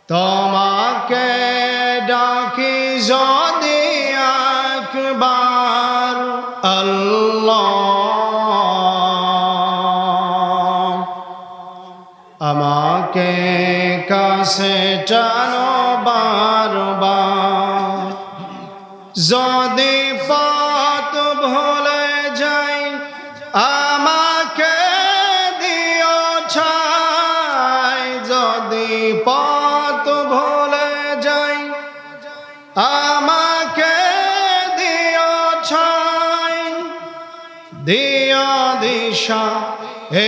তোমাকে ডাকি যদি একবার আল্লাহ, আমাকে কাছে টানো বারবার। যদি পথ ভুলে যাই আমাকে দিও ঠাই। যদি পথ ভুলে যাই আমাকে দিও ঠাই। দিও দিশা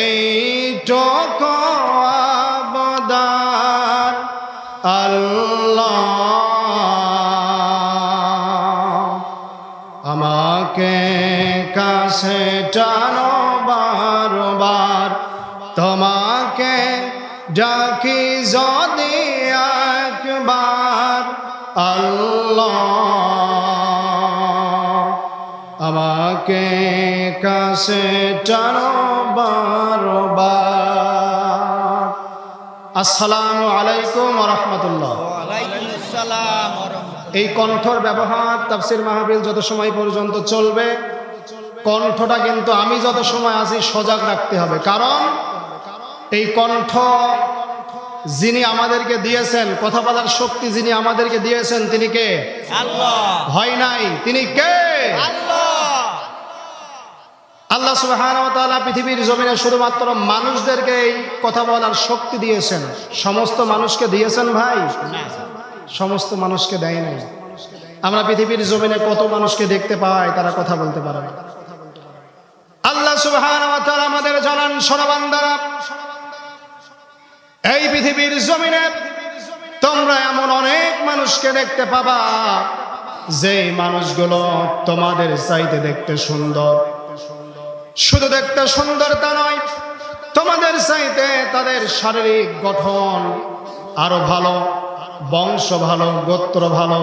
এইটুকু আবদার আল্লাহ, আমাকে কাছে টানো বারবার। তোমাকে ডাকি যদি একবার আল্লাহ, আমাকে কাছে টানো বারবার। আসসালামু আলাইকুম ওয়া রাহমাতুল্লাহ। এই কণ্ঠর ব্যবহার তাফসীর মাহফিল যত সময় পর্যন্ত চলবে, কণ্ঠটা কিন্তু আমি যত সময় আছি সজাগ রাখতে হবে। কারণ এই কণ্ঠ যিনি আমাদেরকে দিয়েছেন, কথা বলার শক্তি যিনি আমাদেরকে দিয়েছেন, তিনি কে? আল্লাহ। হয় নাই, তিনি কে? আল্লাহ। আল্লাহ সুবহানাহু ওয়া তাআলা পৃথিবীর জমিনে শুধুমাত্র মানুষদেরকে এই কথা বলার শক্তি দিয়েছেন। সমস্ত মানুষকে দিয়েছেন ভাই? সমস্ত মানুষকে দেয় নাই। আমরা পৃথিবীর জমিনে কত মানুষকে দেখতে পাই তারা কথা বলতে পারে না। আল্লাহ সুবহানাহু ওয়া তাআলা আমাদের জানান, শোনো বান্দারা, এই পৃথিবীর জমিনে তোমরা এমন অনেক মানুষকে দেখতে পাবা যে মানুষগুলো তোমাদের চাইতে দেখতে সুন্দর। শুধু দেখতে সুন্দর তা নয়, তোমাদের চাইতে তাদের শারীরিক গঠন আরো ভালো, বংশ ভালো, গোত্র ভালো,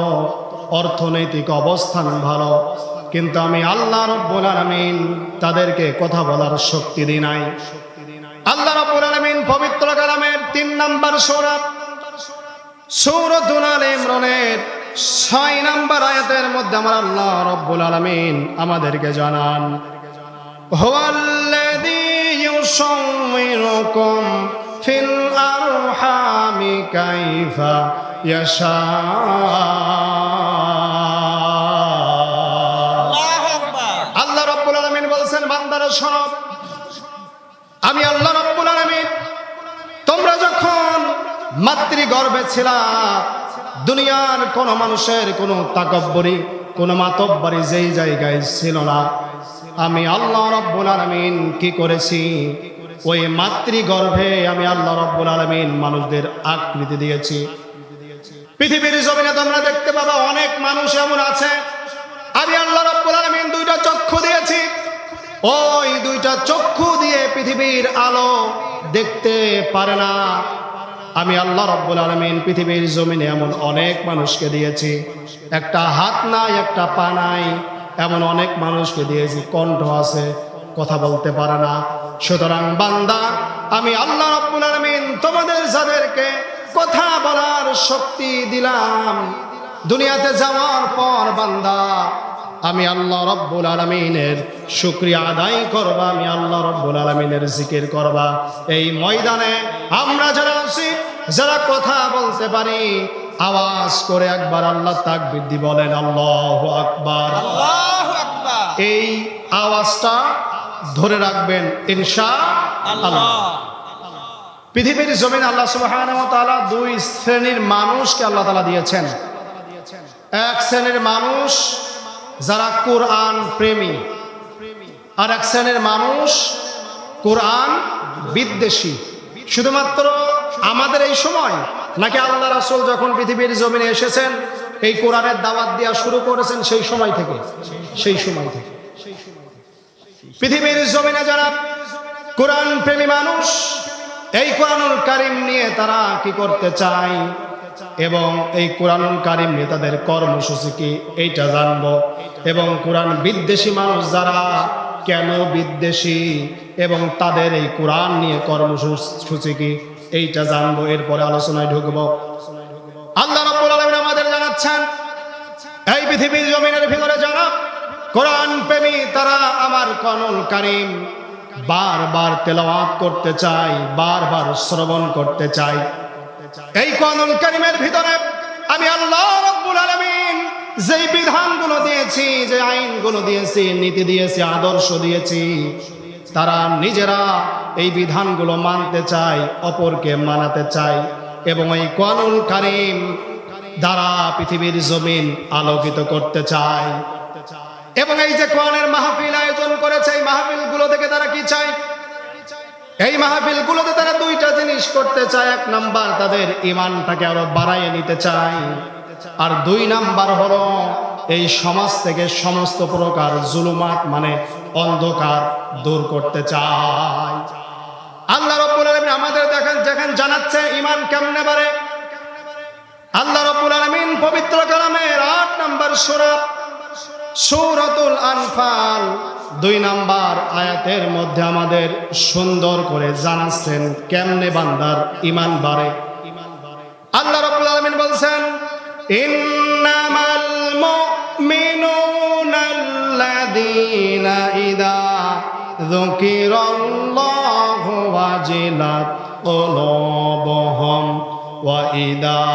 অর্থনৈতিক অবস্থান ভালো। কিন্তু আমি আল্লাহ রাব্বুল আলামিন তাদেরকে কথা বলার শক্তি দিই নাই। আল্লাহ রাব্বুল আলামিন পবিত্র কালামের 3 নম্বর সূরা সূরাতুল আল ইমরানের 6 নম্বর আয়াতের মধ্যে আমার আল্লাহ রাব্বুল আলামিন আমাদেরকে জানান, হুয়াল্লাযী ইউসাউইরুকুম ফিল আরহামি কাইফা ইয়াশা। আল্লাহু আকবার। আল্লাহ রাব্বুল আলামিন বলছেন, বান্দারা শোনো, আমি আল্লাহ রাব্বুল আলামিন তোমরা যখন মাতৃগর্ভে ছিলা, দুনিয়ার কোন মানুষের কোন তাকাব্বুরি, কোন মাতব্বরি যেই জায়গায় ছিল না, আমি আল্লাহ রাব্বুল আলামিন কি করেছি? ওই মাতৃগর্ভে আমি আল্লাহ রাব্বুল আলামিন মানুষদের আকৃতি দিয়েছি। পৃথিবীর জমিনে তোমরা দেখতে পাবা অনেক মানুষ এমন আছে, আমি আল্লাহ রাব্বুল আলামিন 2টা চক্ষু দিয়েছি। ওই 2টা চক্ষু দিয়ে পৃথিবীর আলো দেখতে পারে না। আমি আল্লাহ রাব্বুল আলামিন পৃথিবীর জমিনে এমন অনেক মানুষকে দিয়েছি, একটা হাত নাই, একটা পা নাই, এমন অনেক মানুষকে দিয়েছি, কণ্ঠ আছে, কথা বলতে পারে না। সুতরাং বান্দা, আমি আল্লাহ রাব্বুল আলামিন তোমাদের যাদেরকে কথা বলার শক্তি দিলাম, দুনিয়াতে যাওয়ার পর বান্দা আমি আল্লাহ রাব্বুল আলামিনের শুকরিয়া আদায় করবা, আমি আল্লাহ রাব্বুল আলামিনের জিকির করবা। এই ময়দানে আমরা যারা আছি, যারা কথা বলতে পারি, আওয়াজ করে একবার আল্লাহ তাকবীর দি বলেন, আল্লাহু আকবার, আল্লাহু আকবার। এই আওয়াজটা ধরে রাখবেন ইনশাআল্লাহ। পৃথিবীর জমিনে আল্লাহ সুবহানাহু ওয়া তাআলা 2 শ্রেণীর মানুষকে আল্লাহ তাআলা দিয়েছেন। এক শ্রেণীর মানুষ যারা কোরআন প্রেমী, আর এক শ্রেণীর মানুষ কোরআন বিদ্বেষী। শুধুমাত্র আমাদের এই সময় নাকি আল্লাহ রাসূল যখন পৃথিবীর জমিনে এসেছেন এই কোরআনের দাওয়াত দেওয়া শুরু করেছেন সেই সময় থেকে? সেই সময় থেকে পৃথিবীর জমিনে যারা কোরআন প্রেমী মানুষ, এই কোরআনুল কারীম নিয়ে তারা কি করতে চায় এবং এই কোরআনুল কারীম নিয়ে তাদের কর্মসূচি কি, এইটা জানবো। এবং কোরআন বিদ্বেষী মানুষ যারা, কেন বিদ্বেষী এবং তাদের এই কোরআন নিয়ে কর্মসূচি কি, এইটা জানবো। এরপরে আলোচনায় ঢুকবো। আল্লাহ রাব্বুল আলামিন আমাদের জানাচ্ছেন এই পৃথিবীর জমিনের ভিতরে যারা কোরআন প্রেমী তারা আমার কোরআনুল কারীম বারবার তেলাওয়াত করতে চায়, বারবার শ্রবণ করতে চায়। এই কোরআনুল কারীমের ভিতরে আমি আল্লাহ রাব্বুল আলামিন যেই বিধানগুলো দিয়েছি, যে আইনগুলো দিয়েছি, নীতি দিয়েছি, আদর্শ দিয়েছি, তারা নিজেরা এই বিধানগুলো মানতে চায়, অপরকে মানাতে চায় এবং এই কোরআনুল কারীম দ্বারা পৃথিবীর জমিন আলোকিত করতে চায়। এবং এই যে কোরআনের মাহফিল আয়োজন করেছে, এই মাহফিলগুলো থেকে তারা কি চায়? এই মাহফিলগুলোতে তারা দুইটা জিনিস করতে চায়। এক নাম্বার তাদের ঈমানটাকে আরো বাড়াইয়ে নিতে চায়, আর দুই নাম্বার হলো এই সমাজ থেকে সমস্ত প্রকার জুলুমাত মানে অন্ধকার দূর করতে চায়। আল্লাহ রাব্বুল আলামিন আমাদের দেখেন জানাচ্ছে ঈমান কেমনে বাড়ে। আল্লাহ রাব্বুল আলামিন পবিত্র কালামের ৮ নম্বর সূরা সূরাতুল আনফাল ২ নম্বর আয়াতের মধ্যে আমাদের সুন্দর করে জানাচ্ছেন কেমনে বান্দার ঈমান বাড়ে। আল্লাহ রাব্বুল আলামিন বলছেন, ইন্নামাল মুমিনুনা আল্লাযীনা ইযা যুকিরাল্লাহু ওয়াজিলাত কুলুবুহুম ওয়া ইযা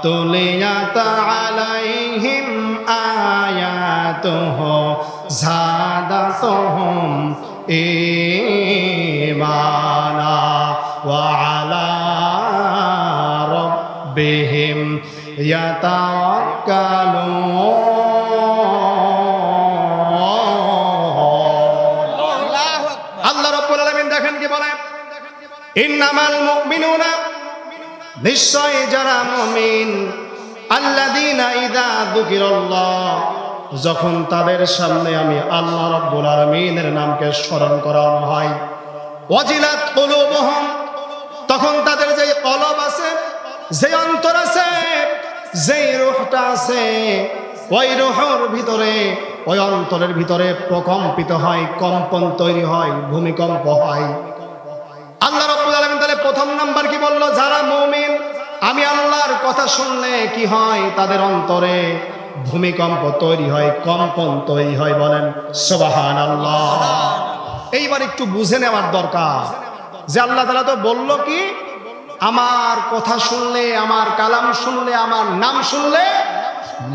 তুলিয়াত আলাইহিম আয়াতুহু যাদাতুহুম ঈমানা ওয়া আলা রাব্বিহিম ইয়াতাওয়াক্কালুন। আল্লাহ রাব্বুল আলামিন দেখেন কি বলে, ইন্নামাল মুমিনুনা নিশ্চয় যারা মুমিন, আল্লাযীনা ইযা যুকিরাল্লাহ যখন তাদের সামনে আমি আল্লাহ রাব্বুল আলামিনের নামকে স্মরণ করানো হয়, ওয়াজিলাত কুলুবুহুম তখন তাদের যে কলব আছে, যে অন্তর আছে, যে রূহটা আছে, ওই রূহের ভিতরে, ওই অন্তরের ভিতরে প্রকম্পিত হয়, কম্পন তৈরি হয়, ভূমিকম্প হয়। আল্লাহ রাব্বুল আলামিন তাহলে প্রথম নাম্বার কি বলল? যারা মুমিন আমি আল্লাহর কথা শুনলে কি হয়? তাদের অন্তরে ভূমিকম্প তৈরি হয়, কম্পন তৈরি হয়। বলেন সুবহানাল্লাহ। এইবার একটু বুঝে নেওয়ার দরকার যে আল্লাহ তাআলা তো বলল কি, আমার কথা শুনলে, আমার কালাম শুনলে, আমার নাম শুনলে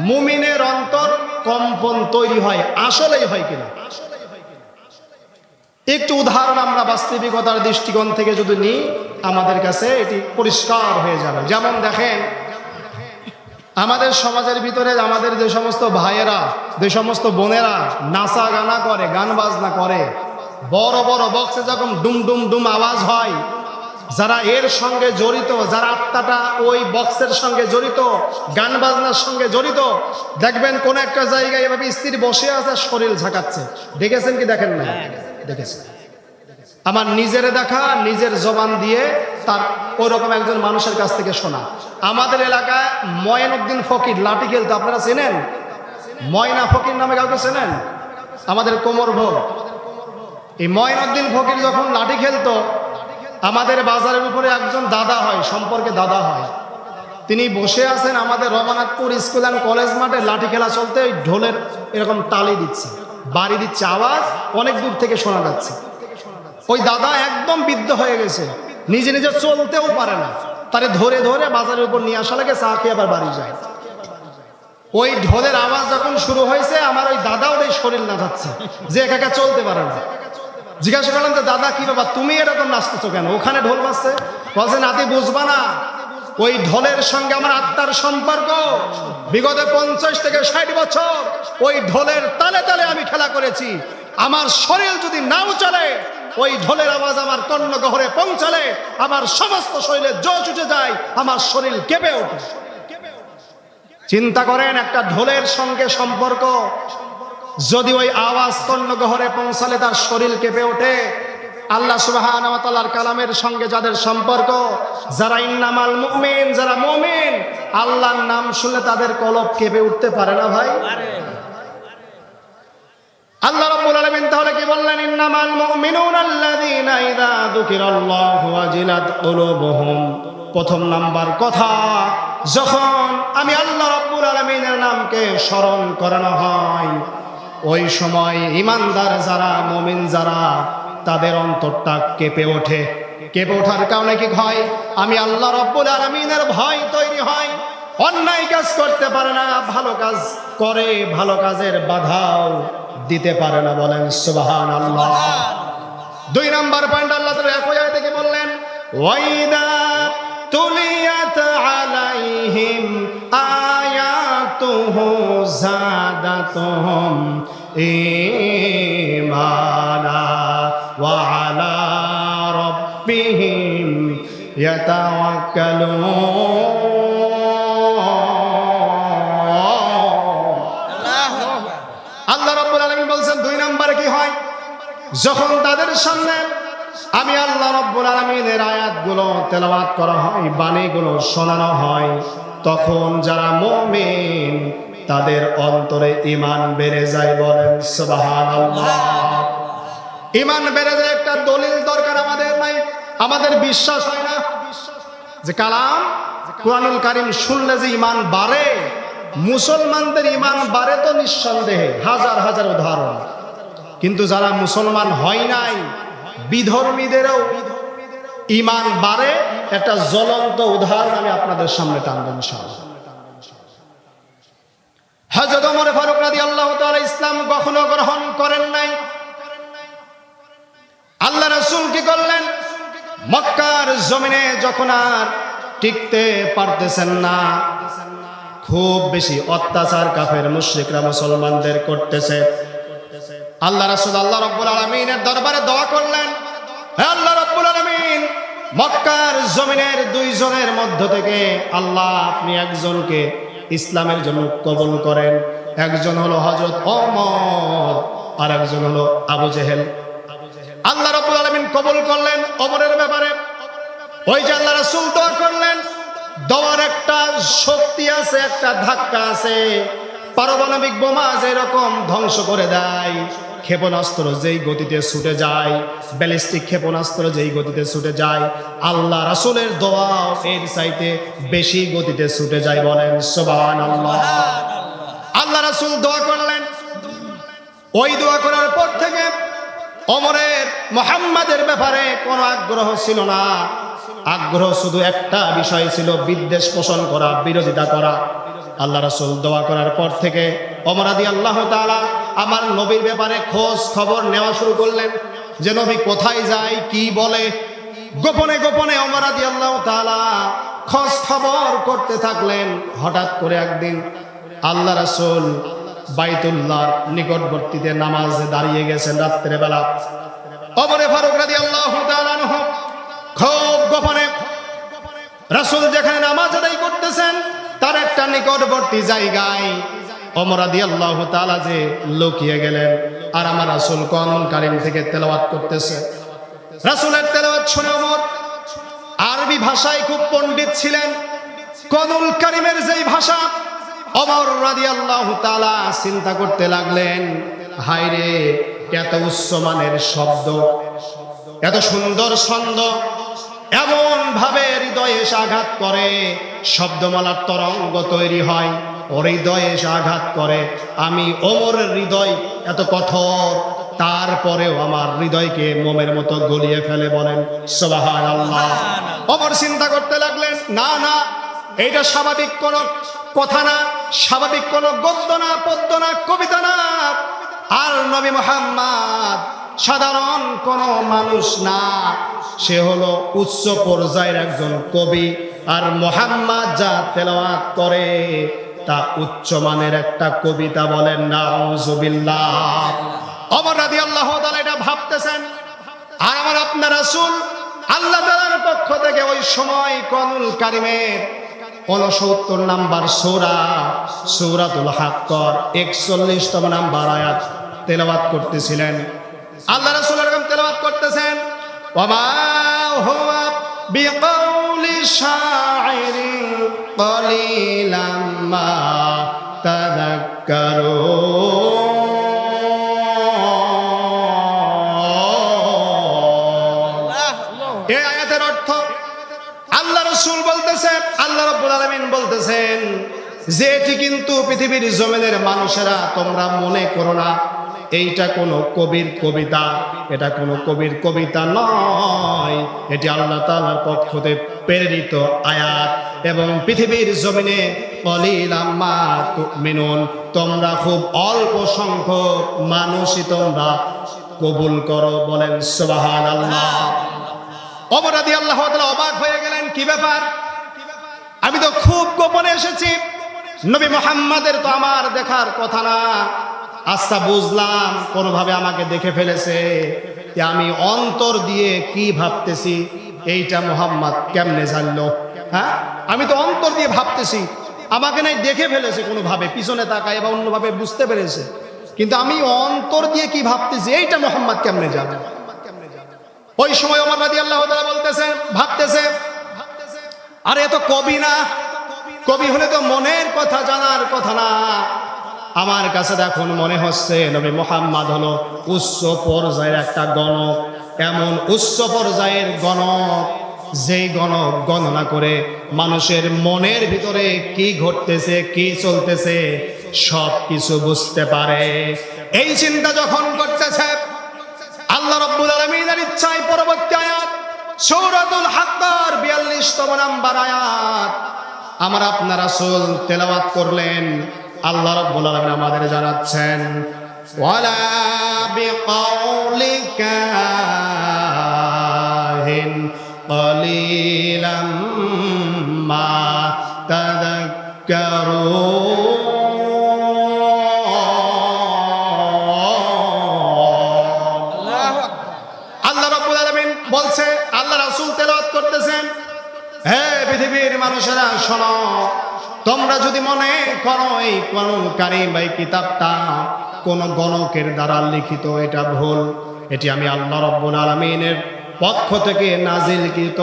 মুমিনের অন্তর কম্পন তৈরি হয়। আসলেই হয় কিনা? একটু উদাহরণ আমরা বাস্তবিকতার দৃষ্টিকোণ থেকে যদি নিই, আমাদের কাছে এটি পরিষ্কার হয়ে যাবে। যেমন দেখেন, আমাদের সমাজের ভিতরে আমাদের যে সমস্ত ভাইয়েরা, যে সমস্ত বোনেরা নাচা গানা করে, গান বাজনা করে, বড় বড় বক্সে যখন ডুম ডুম ডুম আওয়াজ হয়, যারা এর সঙ্গে জড়িত, যারা আত্মাটা ওই বক্সের সঙ্গে জড়িত, গান বাজনার সঙ্গে জড়িত, দেখবেন কোন একটা জায়গায় এভাবে স্ত্রী বসে আছে, শরীর ঝাঁকাচ্ছে। দেখেছেন কি দেখেন না? দেখেছেন। আমার নিজের দেখা, নিজের জবান দিয়ে তার ওইরকম একজন মানুষের কাছ থেকে শোনা। আমাদের এলাকায় ময়নউদ্দিন ফকির লাঠি খেলতো, আপনারা চেনেন? ময়না ফকির নামে কাউকে চেনেন? আমাদের কোমর ভোগ। এই ময়নউদ্দিন ফকির যখন লাঠি খেলতো, আমাদের বাজারের উপরে একজন দাদা হয়, সম্পর্কে দাদা হয়, তিনি বসে আছেন আমাদের রঘুনাথপুর স্কুল অ্যান্ড কলেজ মাঠে, লাঠি খেলা চলতে ওই ঢোলের এরকম তালি দিচ্ছে, বাড়ি দিচ্ছে, আওয়াজ অনেক দূর থেকে শোনা যাচ্ছে। ওই দাদা একদম বৃদ্ধ হয়ে গেছে, নিজে নিজে চলতেও পারে না, তারে ধরে ধরে বাজারের উপর নিয়ে আসা লাগে, চা খেয়ে আবার বাড়ি যায়। ওই ঢোলের আওয়াজ যখন শুরু হয়েছে, আমার ওই দাদাও এই শরীর না যাচ্ছে, যে একা একা চলতে পারে না। জিজ্ঞাসা করলাম যে দাদা কি বাবা, তুমি এরকম নাচতেছো কেন? ওখানে ঢোল বাজছে। বলছে নাতি বুঝবা না, ওই ঢোলের সঙ্গে আমার আত্মার সম্পর্ক। বিগত 50 থেকে 60 বছর ওই ঢোলের তালে তালে আমি খেলা করেছি। আমার শরীর যদি নাও চলে, ওই ঢোলের আওয়াজ আমার কর্ণগহরে পৌঁছালে আমার সমস্ত শরীরে জোশ উঠে যায়, আমার শরীর কেঁপে ওঠে। চিন্তা করেন, একটা ঢোলের সঙ্গে সম্পর্ক, যদি ওই আওয়াজ কর্ণগহরে পৌঁছালে তার শরীর কেঁপে ওঠে। আল্লাহ সুবহানাহু ওয়া তাআলার কালামের সঙ্গে যাদের সম্পর্ক, যারা ইন্নামাল মুমিন, যারা মুমিন, আল্লাহর নাম শুনলে তাদের কলব কেঁপে উঠতে পারে না ভাই? আল্লাহ রাব্বুল আলামিন তাহলে কি বললেন? ইন্নামাল মুমিনুনা আল্লাযীনা ইযা যুকিরাল্লাহু ওয়াজিলাত কুলুবুহুম। প্রথম নাম্বার কথা, যখন আমি আল্লাহ রাব্বুল আলামিনের নামকে স্মরণ করানো হয়, ওই সময় ইমানদার যারা, মুমিন যারা, তাদের অন্তরটা কেঁপে ওঠে। কেঁপে ওঠার কারণে কি হয়? আমি আল্লাহ রাব্বুল আলামিনের ভয় তৈরি হয়। অন্যায় কাজ করতে পারে না, ভালো কাজ করে, ভালো কাজের বাধাও দিতে পারে না। বলেন সুবহানাল্লাহ। 2 নম্বর পয়েন্ট আল্লাহ তাআলা একই আয়াতে কি বললেন? ওয়াইদা তুলিয়াত আলাইহিম আয়াতুহু যাদাতুহুম ঈমানা ওয়া আলা রাব্বিহিম ইয়াতাওয়াক্কালুন। আল্লাহ রাব্বুল আলামিন বলছেন 2 নম্বরে কি হয়? যখন তাদের সামনে আমি আল্লাহ রাব্বুল আলামিনের আয়াতগুলো তেলাওয়াত করা হয়, বাণীগুলো শোনানো হয়, তখন যারা মুমিন তাদের অন্তরে ঈমান বেড়ে যায়। বলেন সুবহানাল্লাহ। ঈমান বেড়ে যায়, একটা দলিল দরকার আমাদের নাই। আমাদের বিশ্বাস হয় না যে কালাম কুরআনুল কারীম শুনলে যে ঈমান বাড়ে। মুসলমানদের ঈমান বাড়ে তো নিঃসন্দেহে, হাজার হাজার উদাহরণ। কিন্তু যারা মুসলমান হয় নাই, বিধর্মীদেরও ঈমান বাড়ে। একটা জ্বলন্ত উদাহরণ আমি আপনাদের সামনে টানব ইনশাআল্লাহ। হযরত ওমর ফারুক রাদিয়াল্লাহু তাআলা ইসলাম কখনো গ্রহণ করেন নাই। আল্লাহ রাসূল কি করলেন? মক্কার জমিনে যখন আর টিকতে পারতেছেন না, খুব বেশি অত্যাচার কাফের মুশরিকরা মুসলমানদের করতেছে, আল্লাহ রাসূল আল্লাহ রাব্বুল আলামিনের দরবারে দোয়া করলেন, হে আল্লাহ রাব্বুল আলামিন, মক্কার জমিনের 2 জনের মধ্য থেকে আল্লাহ আপনি একজনকে ইসলামের জন্য কবুল করেন। একজন হলো হযরত ওমর, আর একজন হলো আবু জেহেল। আল্লাহ রাব্বুল আলামিন কবুল করলেন ওমরের ব্যাপারে। ওই যে আল্লাহ রাসূল দোয়া করলেন, দোয়ার একটা শক্তি আছে, একটা ধাক্কা আছে। পারমাণবিক বোমা যেরকম ধ্বংস করে দেয়, ক্ষেপণাস্ত্র যেই গতিতে ছুটে যায়, ব্যালিস্টিক ক্ষেপণাস্ত্র যেই গতিতে ছুটে যায়, আল্লাহ রাসূলের দোয়া এর চাইতে বেশি গতিতে ছুটে যায়। বলেন সুবহানাল্লাহ। আল্লাহ রাসূল দোয়া করলেন। ওই দোয়া করার পর থেকে ওমরের মুহাম্মাদের ব্যাপারে কোনো আগ্রহ ছিল না। আগ্রহ শুধু একটা বিষয় ছিল, বিদ্বেষ পোষণ করা, বিরোধিতা করা। আল্লাহ রাসূল দোয়া করার পর থেকে ওমর রাদিয়াল্লাহু তাআলা আমার নবীর ব্যাপারে খোঁজ খবর নেওয়া শুরু করলেন, যে নবী কোথায় যায়, কি বলে। গোপনে গোপনে ওমর রাদিয়াল্লাহু তাআলা খোঁজ খবর করতে থাকলেন। হঠাৎ করে একদিন আল্লাহ রাসূল বাইতুল্লাহর নিকটবর্তীতে নামাজে দাঁড়িয়ে গেছেন রাত্রে বেলা। ওমর ফারুক রাদিয়াল্লাহু তাআলা আনহু খুব গোপনে রাসূল যেখানে নামাজ আদায় করতেছেন তার একটা নিকটবর্তী জায়গায় ওমর রাদিয়াল্লাহু তাআলা যে লুকিয়ে গেলেন। আর আমার রাসূল কোরআনুল কারীম থেকে তেলাওয়াত করতেছে। রাসূলের তেলাওয়াত শুনে ওমর আরবি ভাষায় খুব পণ্ডিত ছিলেন। কোরআনুল কারীমের যেই ভাষা, ওমর রাদিয়াল্লাহু তাআলা চিন্তা করতে লাগলেন, হায় রে, এত উচ্চমানের শব্দ, এত সুন্দর ছন্দ, এমন ভাবে হৃদয়ে এসে আঘাত করে, শব্দমালার তরঙ্গ তৈরি হয়, ওর হৃদয়ে এসে আঘাত করে। আমি ওমরের হৃদয় এত কঠোর, তারপরেও আমার হৃদয়কে মোমের মতো গলিয়ে ফেলে। বলেন সুবহানাল্লাহ। ওমর চিন্তা করতে লাগলেন, না না, এইটা স্বাভাবিক কোনো কথা না, স্বাভাবিক কোনো গদ্য না, পদ্য না, কবিতা না। আর নবী মুহাম্মদ সাধারণ কোনো মানুষ না, সে হলো উচ্চ পর্যায়ের একজন কবি। আর মুহাম্মদ যা তেলাওয়াত করে তা উচ্চমানের একটা কবিতা। বলেন নাউজুবিল্লাহ। ওমর রাদিয়াল্লাহু তাআলা এটা ভাবতেছেন। আর আমার আপনার রাসূল আল্লাহ তাআলার পক্ষ থেকে ওই সময় কোরআনুল কারীমের 69 নাম্বার সূরা, সূরাতুল হাক্কর 41তম নাম্বার আয়াত তেলাওয়াত করতেছিলেন। আল্লাহ রাসূল এরকম তেলাওয়াত করতেছেন, ওয়ামা হুয়া বিকাউলি শাইরিন ক্বালিলাম মা তাযাক্কারুন। এই আয়াতের অর্থ আল্লাহ রাসূল বলতেছে, আল্লাহ রাব্বুল আলামিন বলতেছেন যে এটি কিন্তু পৃথিবীর জমিনের মানুষেরা তোমরা মনে করো না এইটা কোনো কবির কবিতা, এটা কোনো কবির কবিতা নয়, এটি আল্লাহ তাআলার পক্ষ থেকে প্রেরিত আয়াত। এবং পৃথিবীর জমিনে কলিলাম মা তুমিনুন, তোমরা খুব অল্প সংখ্যক মানুষই তোমরা কবুল করো। বলেন সুবহানাল্লাহ। ওমর রাদিয়াল্লাহু তাআলা অবাক হয়ে গেলেন, কি ব্যাপার? আমি তো খুব গোপনে এসেছি, নবী মুহাম্মাদের তো আমার দেখার কথা না। আচ্ছা বুঝলাম কোনোভাবে আমাকে দেখে ফেলেছে, আমি অন্তর দিয়ে কি ভাবতেছি এইটা মুহাম্মদ কেমনে জানলো? হ্যাঁ, আমি তো অন্তর দিয়ে ভাবতেছি, আমাকে নাই দেখে ফেলেছে কোনোভাবে, পিছনে তাকায় বা অন্যভাবে বুঝতে পেরেছে, কিন্তু আমি অন্তর দিয়ে কি ভাবতেছি এইটা মুহাম্মদ কেমনে জানে? ওই সময় ওমর রাদিয়াল্লাহু তাআলা বলতেছে, ভাবতেছে, আরে এ তো কবি না, কবি হলে তো মনের কথা জানার কথা না। আমার কাছে এখন মনে হচ্ছে নবী মুহাম্মদ হলো উচ্চ পর্যায়ের একটা গণক, এমন উচ্চ পর্যায়ের গণক যেই গণক গণনা করে মানুষের মনের ভিতরে কি ঘটতেছে কি চলতেছে সব কিছু বুঝতে পারে। এই চিন্তা যখন করতেছে, আল্লাহ রাব্বুল আলামিনের ইচ্ছায় পরবর্তী আয়াত সূরাতুল হাক্কার 42তম নাম্বার আয়াত আমার আপনার রাসূল তেলাওয়াত করলেন। আল্লাহ রাব্বুল আলামিন আমাদের জানাচ্ছেন, ওয়ালা বিকাউলি কাহিন কলিলাম মা তাযাক্কারুন। আল্লাহ রাব্বুল আলামিন বলছে, আল্লাহ রাসূল তেলাওয়াত করতেছেন, হে পৃথিবীর মানুষেরা শোনো, তোমরা যদি মনে করো এই কোরআনুল কারীম এই কিতাবটা কোন গণকের দ্বারা লিখিত, এটা ভুল। এটি আমি আল্লাহ রাব্বুল আলামিনের পক্ষ থেকে নাজিলকৃত।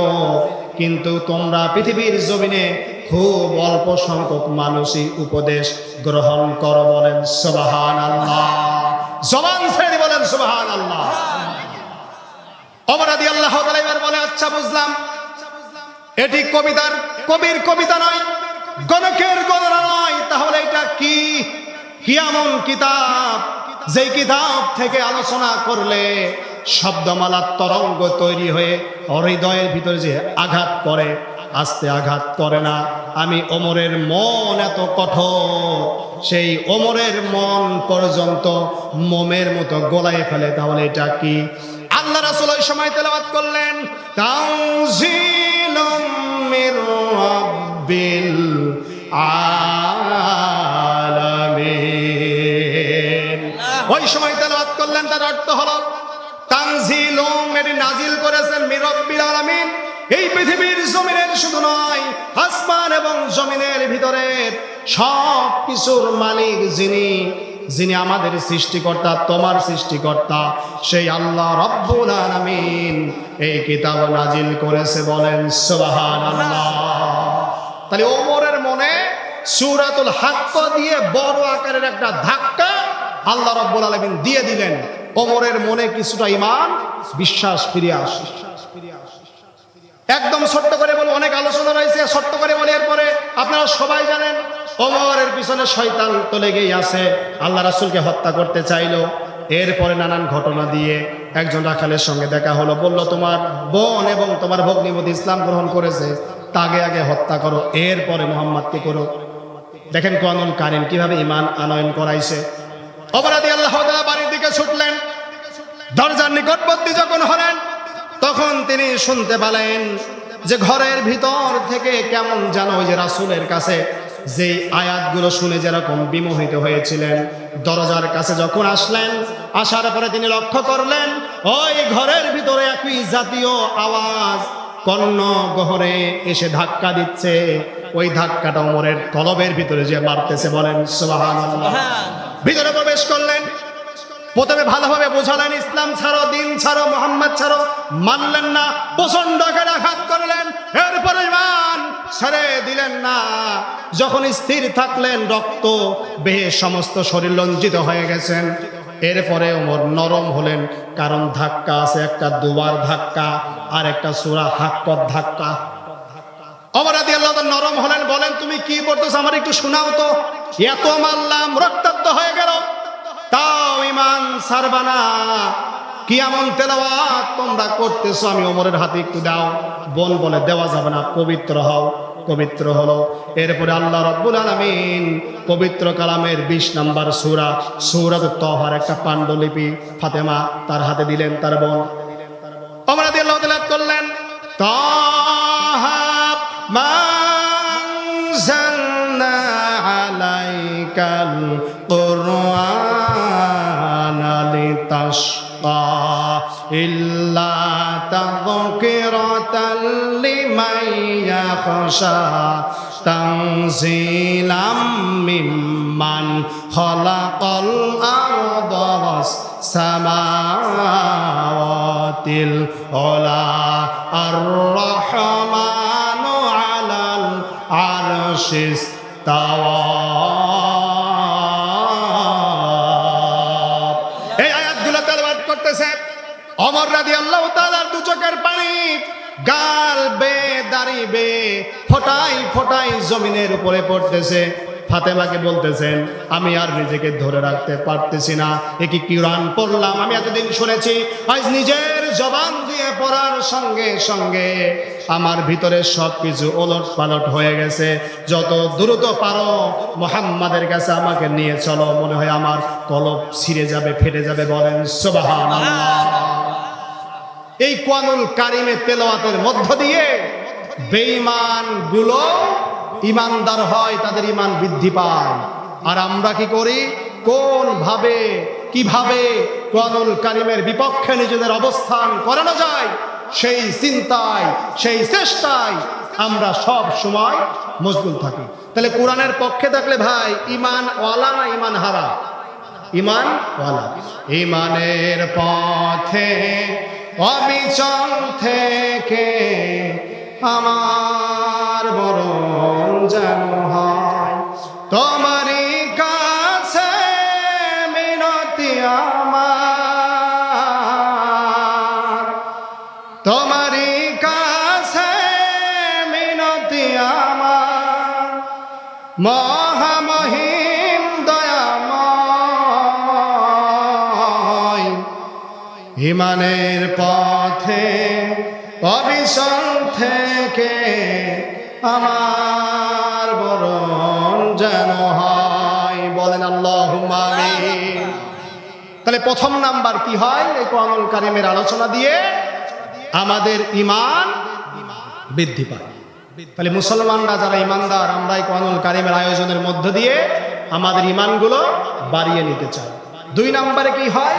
কিন্তু তোমরা পৃথিবীর জমিনে খুব অল্প সংখ্যক মানুষই উপদেশ গ্রহণ করো। বলেন সুবহানাল্লাহ। জবান ছেড়ে বলেন সুবহানাল্লাহ। ওমর রাদিয়াল্লাহু তাআলা এবার বলে, আচ্ছা বুঝলাম, এটি কবির কবিতা নয়, গণকের গণনা নয়, তাহলে এটা কি? কি এমন কিতাব যেই কিতাব থেকে আলোচনা করলে শব্দমালার তরঙ্গ তৈরি হয়ে হৃদয়ের ভিতরে যে আঘাত করে, আস্তে আঘাত করে না। আমি ওমরের মন এত কঠোর, সেই ওমরের মন পর্যন্ত মোমের মতো গোলায় ফেলে, তাহলে এটা কি? আল্লাহ রাসূল ওই সময় তেলাওয়াত করলেন, তানজিলুম মির রাব্বিল আলামিন। ওই সময় তেলাওয়াত করলেন, তার অর্থ হলো তানজিলুম, এটি নাজিল করেছেন মির রাব্বিল আলামিন। এই পৃথিবীর জমিনের শুধু নয়, আসমান এবং জমিনের ভিতরের সব কিছুর মালিক যিনি আমাদের সৃষ্টিকর্তা, তোমার সৃষ্টিকর্তা, সেই আল্লাহ রাব্বুল আলামিন এই কিতাব নাজিল করেছে। বলেন সুবহানাল্লাহ। তাহলে ওমরের মনে সূরাতুল হাক্কা দিয়ে বড় আকারের একটা ধাক্কা আল্লাহ রাব্বুল আলামিন দিয়ে দিলেন। ওমরের মনে কিছুটা ঈমান বিশ্বাস ফিরে আসে। একদম ছোট্ট করে বলবো, অনেক আলোচনা রয়েছে, ছোট্ট করে বলি, এরপরে আপনারা সবাই জানেন ওমরের পিছনে শয়তান তো লেগেই আছে। আল্লাহ রাসূলকে হত্যা করতে চাইলো, এরপরে নানান ঘটনা দিয়ে একজন রাখালের সঙ্গে দেখা হলো, বলল তোমার বোন এবং তোমার ভগ্নিপতি ইসলাম গ্রহণ করেছে, তাকে আগে হত্যা করো, এরপরে মুহাম্মদকে করো। দেখেন কোরআনুল কারীম কিভাবে ঈমান আনয়ন করাইছে। ওমর রাদিয়াল্লাহু তাআলা বাড়ির দিকে ছুটলেন, দরজার নিকটবর্তী যখন হলেন তখন তিনি শুনতে পেলেন যে ঘরের ভিতর থেকে কেমন যেন ওই যে রাসূলের কাছে যে আয়াতগুলো শুনে যেরকম বিমোহিত হয়েছিলেন, দরজার কাছে যখন আসলেন, আসার পরে তিনি লক্ষ্য করলেন ওই ঘরের ভিতরে একই জাতীয় আওয়াজ কর্ণ গহরে এসে ধাক্কা দিচ্ছে। ওই ধাক্কাটা ওমরের কলবের ভিতরে যে মারতেছে। বলেন সুবহানাল্লাহ। ভিতরে প্রবেশ করলেন, প্রথমে ভালোভাবে বোঝালেন ইসলাম ছাড়ো, দিন ছাড়ো, মুহাম্মদ ছাড়ো, মানলেন না, প্রচন্ড আকারে আঘাত করলেন, এরপরে ঈমান ছেড়ে দিলেন না। যখন স্থির থাকলেন, রক্ত বেহে সমস্ত শরীর রঞ্জিত হয়ে গেছেন, এরপরে ওমর নরম হলেন, কারণ ধাক্কা আছে, একটা দুবার ধাক্কা আর একটা সূরা হাক্কত ধাক্কা। ওমর রাদিয়াল্লাহু তাআলা নরম হলেন, বলেন তুমি কি পড়তেছো, আমার একটু শোনাও তো। এত মারলাম, রক্তাক্ত হয়ে গেল, তাও ঈমান ছাড়বা না। কি এমন তেলাওয়াত তোমরা করতেছো, আমি ওমরের হাতে একটু দাও। বলে দেওয়া যাবে না, পবিত্র হও। পবিত্র হলো। এরপরে আল্লাহ রাব্বুল আলামিন পবিত্র কালামের 20 নম্বর সূরা সূরাতুত তাহার একটা পাণ্ডুলিপি ফাতেমা তার হাতে দিলেন, তার বোন। ওমর রাদিয়াল্লাহু তাআলা করলেন, তাহা মা আনজালনা আলাইকাল কুরআনা লিতাশকা ইল্লা তাযকিরাতাল লিমান ইয়াখশা তানজিলাম মিম্মান খালাকাল আরদা ওয়াস সামাওয়াতিল উলা আর-রাহমানু আলাল আরশিস তাওয়া। এই আয়াতগুলো তেলাওয়াত করতেছে ওমর রাদিয়াল্লাহু তাআলার দু চোখের পানি গাল বেয়ে দাড়ি বেয়ে ফোটাই ফোটাই জমিনের উপরে পড়তেছে। ফাতেমাকে বলতেছেন, আমি আর নিজেকে ধরে রাখতে পারতেছি না, এ কি কুরআন পড়লাম আমি এতদিন শুনেছি, আজ নিজের জবান দিয়ে পড়ার সঙ্গে সঙ্গে আমার ভিতরে সবকিছু ওলট পালট হয়ে গেছে। যত দ্রুত পারো মুহাম্মাদের কাছে আমাকে নিয়ে চলো, মনে হয় আমার কলব ছিঁড়ে যাবে, ফেটে যাবে। বলেন সুবহানাল্লাহ। এই কোরআনুল কারীমের তেলাওয়াতের মধ্য দিয়ে বেঈমান গুলো ইমানদার হয়, তাদের ইমান বৃদ্ধি পায়। আর আমরা কি করি, কোন ভাবে কিভাবে কোরআনুল কারীমের বিপক্ষে নিজেদের অবস্থান করানো যায়, সেই চিন্তায় সেই চেষ্টায় আমরা সব সময় মশগুল থাকি। তাহলে কোরআনের পক্ষে থাকলে ভাই ইমান ওয়ালা না ইমান হারা? ইমান ওয়ালা। ইমানের পথে অবিচল থেকে আমার মরণ যেন হয়, তোমারই কাছে মিনতি আমার, তোমারই কাছে মিনতি আমার, মহামহিম দয়াময়। ইমানের পথে অবিচল থেকে আমার মরণ যেন হয়। বলেন আল্লাহুম্মা আমিন। তাহলে প্রথম নাম্বার কি হয়, এই কোরআনুল কারীমের আলোচনা দিয়ে আমাদের ঈমান বৃদ্ধি পায়। তাহলে মুসলমানরা যারা ঈমানদার, আমরা এই কোরআনুল কারীমের আয়োজনের মধ্য দিয়ে আমাদের ঈমানগুলো বাড়িয়ে নিতে চাই। 2 নম্বরে কি হয়,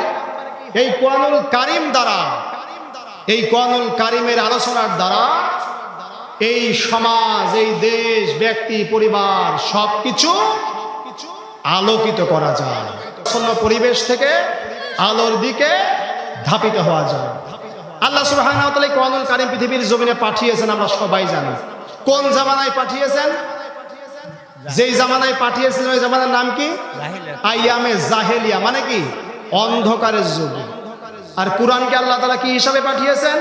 এই কোরআনুল কারীম দ্বারা, এই কোরআনুল কারীমের আলোচনার দ্বারা এই সমাজ, এই দেশ, ব্যক্তি, পরিবার সবকিছু আলোকিত করা যায়। শূন্য পরিবেশ থেকে আলোর দিকে ধাপিত হওয়া যায়। আল্লাহ সুবহানাহু ওয়া তাআলা কোরআনুল কারীম পৃথিবীর জমিনে পাঠিয়েছেন, আমরা সবাই জানি। কোন জামানায় পাঠিয়েছেন? যেই জামানায় পাঠিয়েছেন ওই জামানার নাম কি? আইয়ামে জাহেলিয়া, মানে কি? অন্ধকারের যুগ। আর কোরআনকে আল্লাহ তাআলা কি হিসাবে পাঠিয়েছেন?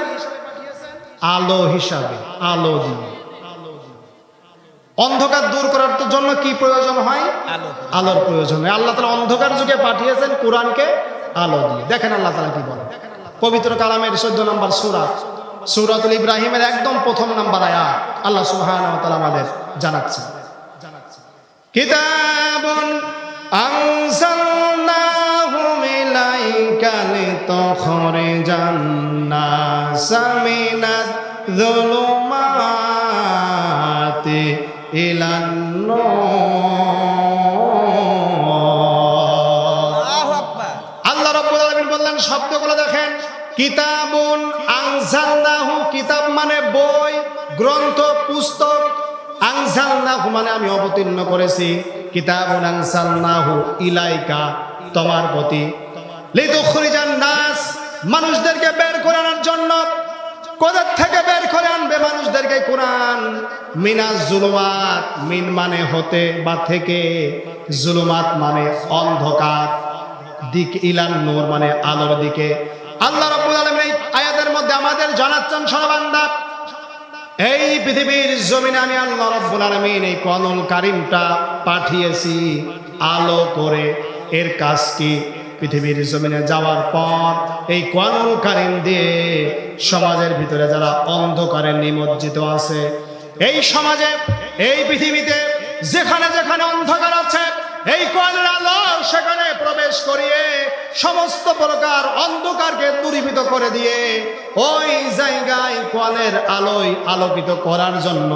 আলো হিসাবে, আলো দিয়ে। অন্ধকার দূর করার জন্য কি প্রয়োজন হয়? আলোর প্রয়োজন হয়। আল্লাহ তাআলা অন্ধকার যুগে পাঠিয়েছেন কোরআনকে আলো দিয়ে। দেখেন আল্লাহ তাআলা কি বলেন পবিত্র কালামের 14 নম্বর সূরা, সূরাতুল ইব্রাহিমের একদম প্রথম নাম্বার আয়াত। আল্লাহ সুবহানাহু ওয়া তাআলা আমাদের জানাচ্ছেন, কিতাবুন আনজালনাহু ইলাইকা লিতুখরিজান নাসা মিনাজ যুলুমাতি ইলান নূর। আল্লাহ রাব্বুল আলামিন বললেন, শব্দগুলো দেখেন, কিতাবুন আনজালনাহু, কিতাব মানে বই, গ্রন্থ, পুস্তক। আনজালনাহু মানে আমি অবতীর্ণ করেছি। কিতাবুন আনজালনাহু ইলাইকা, তোমার প্রতি। লিতুখরিজান নাস, মানুষদেরকে বের করে আনার জন্য। কোথা থেকে বের করে আনবে মানুষদেরকে? কোরআন। মিনাজ জুলুমাত, মিন মানে হতে বা থেকে, জুলুমাত মানে অন্ধকার, দিক, ইলান নূর মানে আলোর দিকে। আল্লাহ রাব্বুল আলামিন এই আয়াতের মধ্যে আমাদের জানাচ্ছেন, শোনো বান্দা, এই পৃথিবীর জমিনে আমি আল্লাহ রাব্বুল আলামিন এই কোরআনুল কারীমটা পাঠিয়েছি আলো করে। এর কাজ কি? পৃথিবীর জমিনে যাওয়ার পর এই কোরআনুল কারীম দিয়ে সমাজের ভিতরে যারা অন্ধকারে নিমজ্জিত আছে, এই সমাজে, এই পৃথিবীতে যেখানে যেখানে অন্ধকার আছে, এই কোরআনের আলো সেখানে প্রবেশ করিয়ে সমস্ত প্রকার অন্ধকারকে দূরীভূত করে দিয়ে ওই জায়গায় কোরআনের আলোয় আলোকিত করার জন্য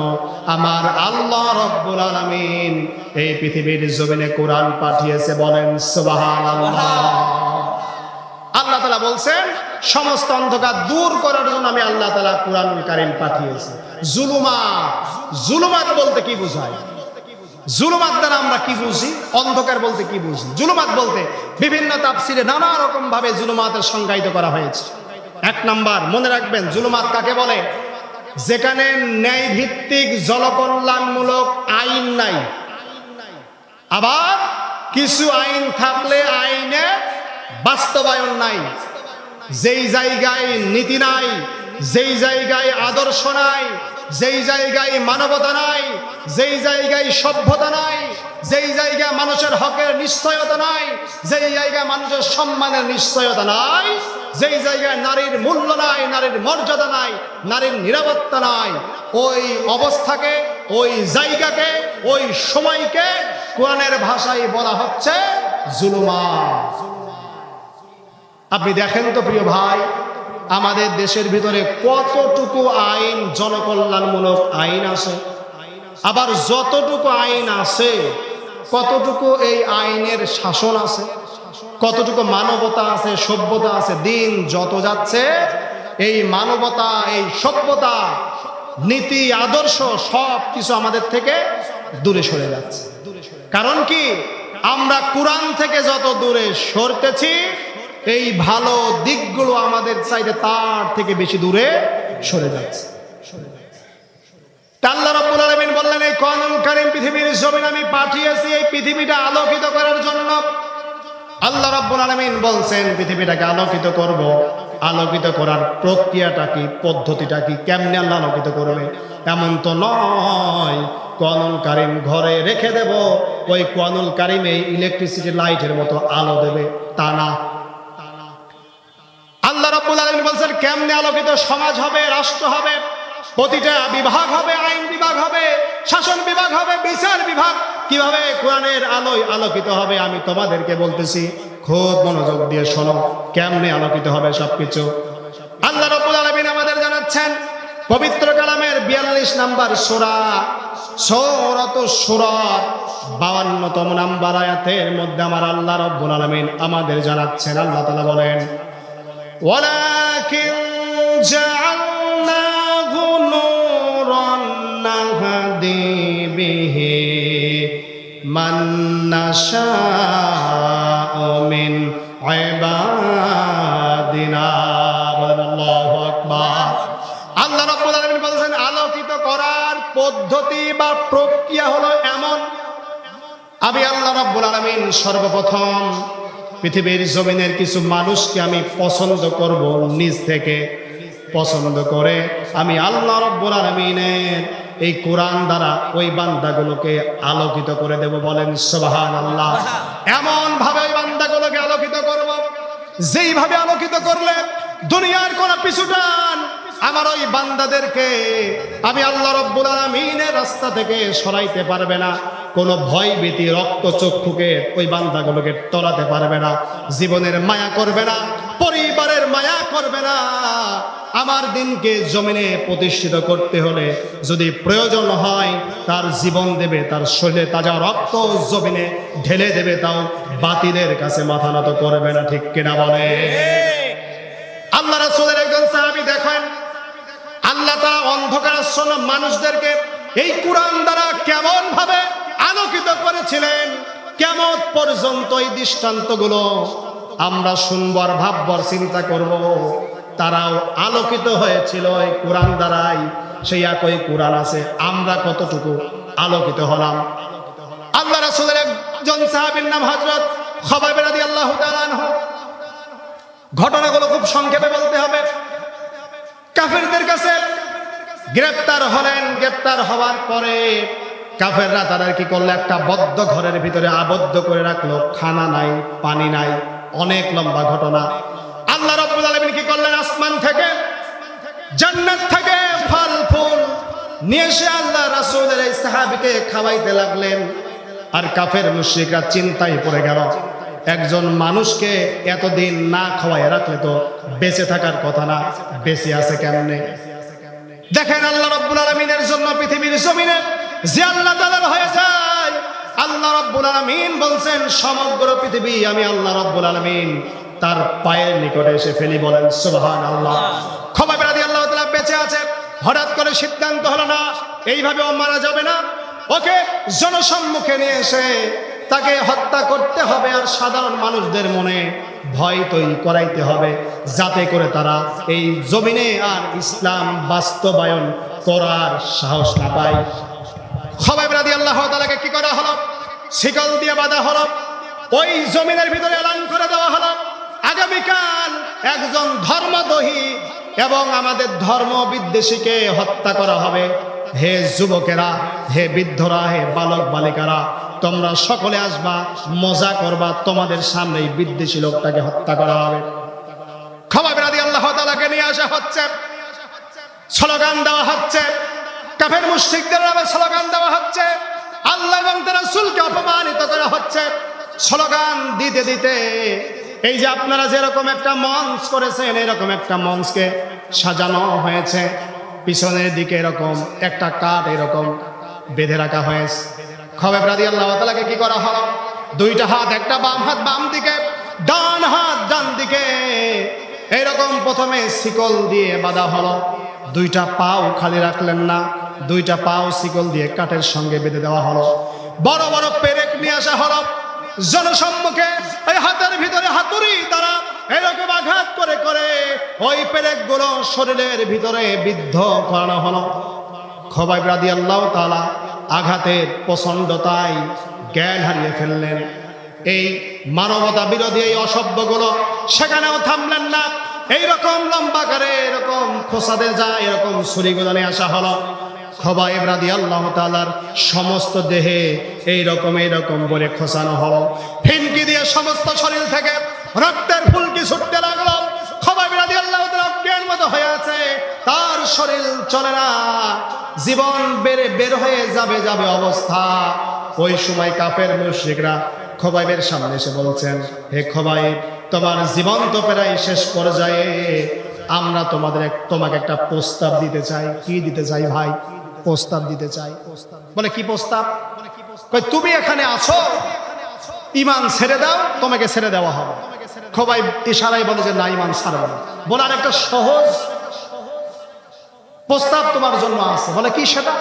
আমার আল্লাহ রাব্বুল আলামিন এই পৃথিবীর জমিনে কোরআন পাঠিয়েছে। বলেন সুবহানাল্লাহ। আল্লাহ তাআলা বলছেন সমস্ত অন্ধকার দূর করার জন্য আমি আল্লাহ তাআলা কোরআনুল কারীম পাঠিয়েছি। জুলুমাত বলতে কি বোঝায়? জুলুমাত দ্বারা আমরা কি বুঝি? অন্ধকার বলতে কি বুঝি? জুলুমাত বলতে বিভিন্ন তাফসিরে নানা রকম ভাবে জুলুমাতের সংজ্ঞায়িত করা হয়েছে। এক নাম্বার মনে রাখবেন, জুলুমাত কাকে বলে? যেখানে ন্যায় ভিত্তিক জনকল্যাণমূলক আইন নাই, আবার কিছু আইন থাকলে আইনে বাস্তবায়ন নাই, যেই জায়গায় নীতি নাই, যেই জায়গায় আদর্শ নাই, যেই জায়গায় মানবতা নাই, যেই জায়গায় সভ্যতা নাই, যেই জায়গায় মানুষের হকের নিশ্চয়তা নাই, যেই জায়গায় মানুষের সম্মানের নিশ্চয়তা নাই, যেই জায়গায় নারীর মূল্য নাই, নারীর মর্যাদা নাই, নারীর নিরাপত্তা নাই, ওই অবস্থাকে, ওই জায়গাকে, ওই সময়কে কোরআনের ভাষায় বলা হচ্ছে জুলুমাত। আপনি দেখেন তো প্রিয় ভাই, আমাদের দেশের ভিতরে কতটুকু আইন জনকল্যাণমূলক আইন আছে, আবার যতটুকু আইন আছে কতটুকু এই আইনের শাসন আছে, কতটুকু মানবতা আছে, সভ্যতা আছে। দিন যত যাচ্ছে এই মানবতা, এই সভ্যতা, নীতি, আদর্শ সব কিছু আমাদের থেকে দূরে সরে যাচ্ছে। কারণ কি? আমরা কোরআন থেকে যত দূরে সরতেছি, এই ভালো দিকগুলো আমাদের চাইতে তার থেকে বেশি দূরে সরে যাচ্ছে। আল্লাহ রাব্বুল আলামিন বললেন এই কোরআনুল কারীম পৃথিবীর জমিনে আমি পাঠিয়েছি এই পৃথিবীটা আলোকিত করার জন্য। আল্লাহ রাব্বুল আলামিন বলছেন পৃথিবীটাকে আলোকিত করব। আলোকিত করার প্রক্রিয়াটা কি, পদ্ধতিটা কি, কেমনে আল্লাহ আলোকিত করবে? এমন তো নয় কোরআনুল কারীম ঘরে রেখে দেব, ওই কোরআনুল কারীমে ইলেকট্রিসিটি লাইটের মতো আলো দেবে, তা না। আল্লাহ রাব্বুল আলামিন বলছেন কেমনে আলোকিত সমাজ হবে, রাষ্ট্র হবে, প্রতিটা বিভাগ হবে, আইন বিভাগ হবে, শাসন বিভাগ হবে, বিচার বিভাগ কিভাবে কোরআনের আলোয় আলোকিত হবে আমি তোমাদেরকে বলতেছি, খুব মনোযোগ দিয়ে শোনো কেমনে আলোকিত হবে সবকিছু। আল্লাহ রাব্বুল আলামিন আমাদের জানাচ্ছেন পবিত্র কালামের 42 নাম্বার সূরা, সূরাতুশ শূরা 52তম নাম্বার আয়াতের মধ্যে আমার আল্লাহ রাব্বুল আলামিন আমাদের জানাচ্ছেন, আল্লাহ তাআলা বলেন ওয়ালাকিন জাআলনাহু নূরান নাহদি বিহি মান নাশাউ মিন ইবাদিনা। আল্লাহু আকবার। আল্লাহ রাব্বুল আলামিন বলেন আলোকিত করার পদ্ধতি বা প্রক্রিয়া হলো এমন, আমি আল্লাহ রাব্বুল আলামিন সর্বপ্রথম পৃথিবীর জমিনের কিছু মানুষকে আমি পছন্দ করব, নিজ থেকে পছন্দ করে আমি আল্লাহ রাব্বুল আলামিনের এই কোরআন দ্বারা ওই বান্দাগুলোকে আলোকিত করে দেব। বলেন সুবহানাল্লাহ। এমন ভাবে ওই বান্দাগুলোকে আলোকিত করব, যেইভাবে আলোকিত করলে দুনিয়ার কোন পিছুটান আমার ওই বান্দাদেরকে আমি আল্লাহ রাব্বুল আলামিনের রাস্তা থেকে সরাইতে পারবে না। কোন ভয় ভীতি রক্তচক্ষুকে ওই বান্দাগুলোকে টলাতে পারবে না। জীবনের মায়া করবে না, পরিবারের মায়া করবে না। আমার দিনকে জমিনে প্রতিষ্ঠিত করতে হলে যদি প্রয়োজন হয় তার জীবন দেবে, তার শরীরে তাজা রক্ত জমিনে ঢেলে দেবে, তাও বাতিলের কাছে মাথা নত করবে না। ঠিক কিনা বলে? আল্লাহ রাসূলের একজন সাহাবী দেখেন আল্লাহ তাআলা অন্ধকারাচ্ছন্ন মানুষদেরকে এই কোরআন দ্বারা কেমন ভাবে আলোকিত করেছিলেন। কিয়ামত পর্যন্ত এই দৃষ্টান্তগুলো আমরা শুনবো আর ভাববো আর চিন্তা করব। তারাও আলোকিত হয়েছিল এই কোরআন দ্বারাই। সেই একই কোরআন আছে, আমরা কতটুকু আলোকিত হলাম। আল্লাহ রাসূলের একজন সাহাবীর নাম হযরত খুবাইব রাদিয়াল্লাহু তাআলা আনহু। ঘটনাগুলো খুব সংক্ষেপে বলতে হবে। কাফেরদের কাছে গ্রেফতার হলেন। গ্রেফতার হওয়ার পরে কাফেররা তারা কি করলো, একটা বদ্ধ ঘরের ভিতরে আবদ্ধ করে রাখলো। খানা নাই, পানি নাই, অনেক লম্বা ঘটনা। আল্লাহ রাব্বুল আলামিন কি করলেন, আসমান থেকে জান্নাত থেকে ফল ফুল নিয়ে এসে আল্লাহ রাসূলের এই সাহাবীকে খাওয়াইতে লাগলেন। আর কাফের মুশরিকরা চিন্তায় পড়ে গেল, একজন মানুষকে এতদিন না খাওয়ায় রাখলে তো বেঁচে থাকার কথা না, বেঁচে আছে কেমনে? দেখেন আল্লাহ রাব্বুল আলামিনের জন্য পৃথিবীর জমিনে যে আল্লাহ তাআলার হয়ে যায়, আল্লাহ রাব্বুল আলামিন বলছেন সমগ্র পৃথিবী আমি আল্লাহ রাব্বুল আলামিন তার পায়ের নিকটে এসে ফেলি। বলেন সুবহানাল্লাহ। খবাব রাদিয়াল্লাহু তাআলা বেঁচে আছে। হঠাৎ করে সিদ্ধান্ত হলো না, এইভাবে ও মারা যাবে না, ওকে জনসম্মুখে নিয়ে এসে তাকে হত্যা করতে হবে। আর সাধারণ মানুষদের মনে ভয় তৈরি করাইতে হবে, যাতে করে তারা এই জমিনে আর ইসলাম বাস্তবায়ন করার সাহস না পায়। খবাব রাদিয়াল্লাহু তাআলাকে কি করা হলো, শিকল দিয়ে বাঁধা হলো। ওই জমিনের ভিতরে এলান করে দেওয়া হলো, আগামীকাল একজন ধর্মদ্রোহী এবং আমাদের ধর্ম বিদ্বেষীকে হত্যা করা হবে। হে যুবকেরা, হে বৃদ্ধরা, হে বালক বালিকারা, তোমরা সকলে আসবা, মজা করবা, তোমাদের সামনেই বিদ্বেষী লোকটাকে হত্যা করা হবে। খবাব রাদিয়াল্লাহু তাআলাকে নিয়ে আসা হচ্ছে, স্লোগান দেওয়া হচ্ছে, কাফের মুশরিকদের নামে স্লোগান দেওয়া হচ্ছে, আল্লাহ এবং তার রাসূলকে অপমানিত করা হচ্ছে। স্লোগান দিতে দিতে এই যে আপনারা যেরকম একটা মঞ্চ করেছেন, এরকম একটা মঞ্চকে সাজানো হয়েছে। পিছনের দিকে এরকম একটা কাঠ এরকম বেঁধে রাখা হয়েছে। খবাব রাদিয়াল্লাহু তাআলাকে কি করা হলো, দুইটা হাত, একটা বাম হাত বাম দিকে, ডান হাত ডান দিকে, এইরকম প্রথমে শিকল দিয়ে বাঁধা হলো। দুইটা পাও খালি রাখলেন না, দুইটা পাও শিকল দিয়ে কাঠের সঙ্গে বেঁধে দেওয়া হলো। বড় বড় পেরেক নিয়ে আসা হলো জনসম্মুখে। এই হাতের ভিতরে হাতুড়ি দ্বারা এরকম আঘাত করে করে ওই পেরেক গুলো শরীরের ভিতরে বিদ্ধ করানো হলো। খবাব রাদিয়াল্লাহু তাআলা আঘাতের প্রচণ্ডতায় জ্ঞান হারিয়ে ফেললেন। এই মানবতা বিরোধী এই অসভ্যগুলো সেখানেও থামলেন না। এইরকম লম্বা করে এরকম খোসাতে যায়, এরকম ছুরিগুলো নিয়ে আসা হলো। খবাব রাদিয়াল্লাহু তাআলার সমস্ত দেহে এইরকম বলে খোসানো হলো। ফিনকি দিয়ে সমস্ত শরীর থেকে রক্তের ফুলকি ছুটতে লাগলো। খবাব রাদিয়াল্লাহু তাআলা অজ্ঞান মতো হয়ে আছে, তার শরীর চলে না, জীবন বের হয়ে যাবে অবস্থা। ওই সময় কাফের মুশরিকরা খবাবের সামনে এসে বলছেন, হে খবাব, তোমার জীবন তো প্রায় শেষ পর্যায়ে, আমরা তোমাকে একটা প্রস্তাব দিতে চাই। কি দিতে চাই ভাই? প্রস্তাব দিতে চাই। বলে কি প্রস্তাব? তুমি এখানে আছো, ঈমান ছেড়ে দাও, তোমাকে ছেড়ে দেওয়া হবে। খবাব ইশারায় বলে যে না, ঈমান ছাড়বে না। বলে আর একটা সহজ প্রস্তাব তোমার জন্য আছে। বলে কি সেটা?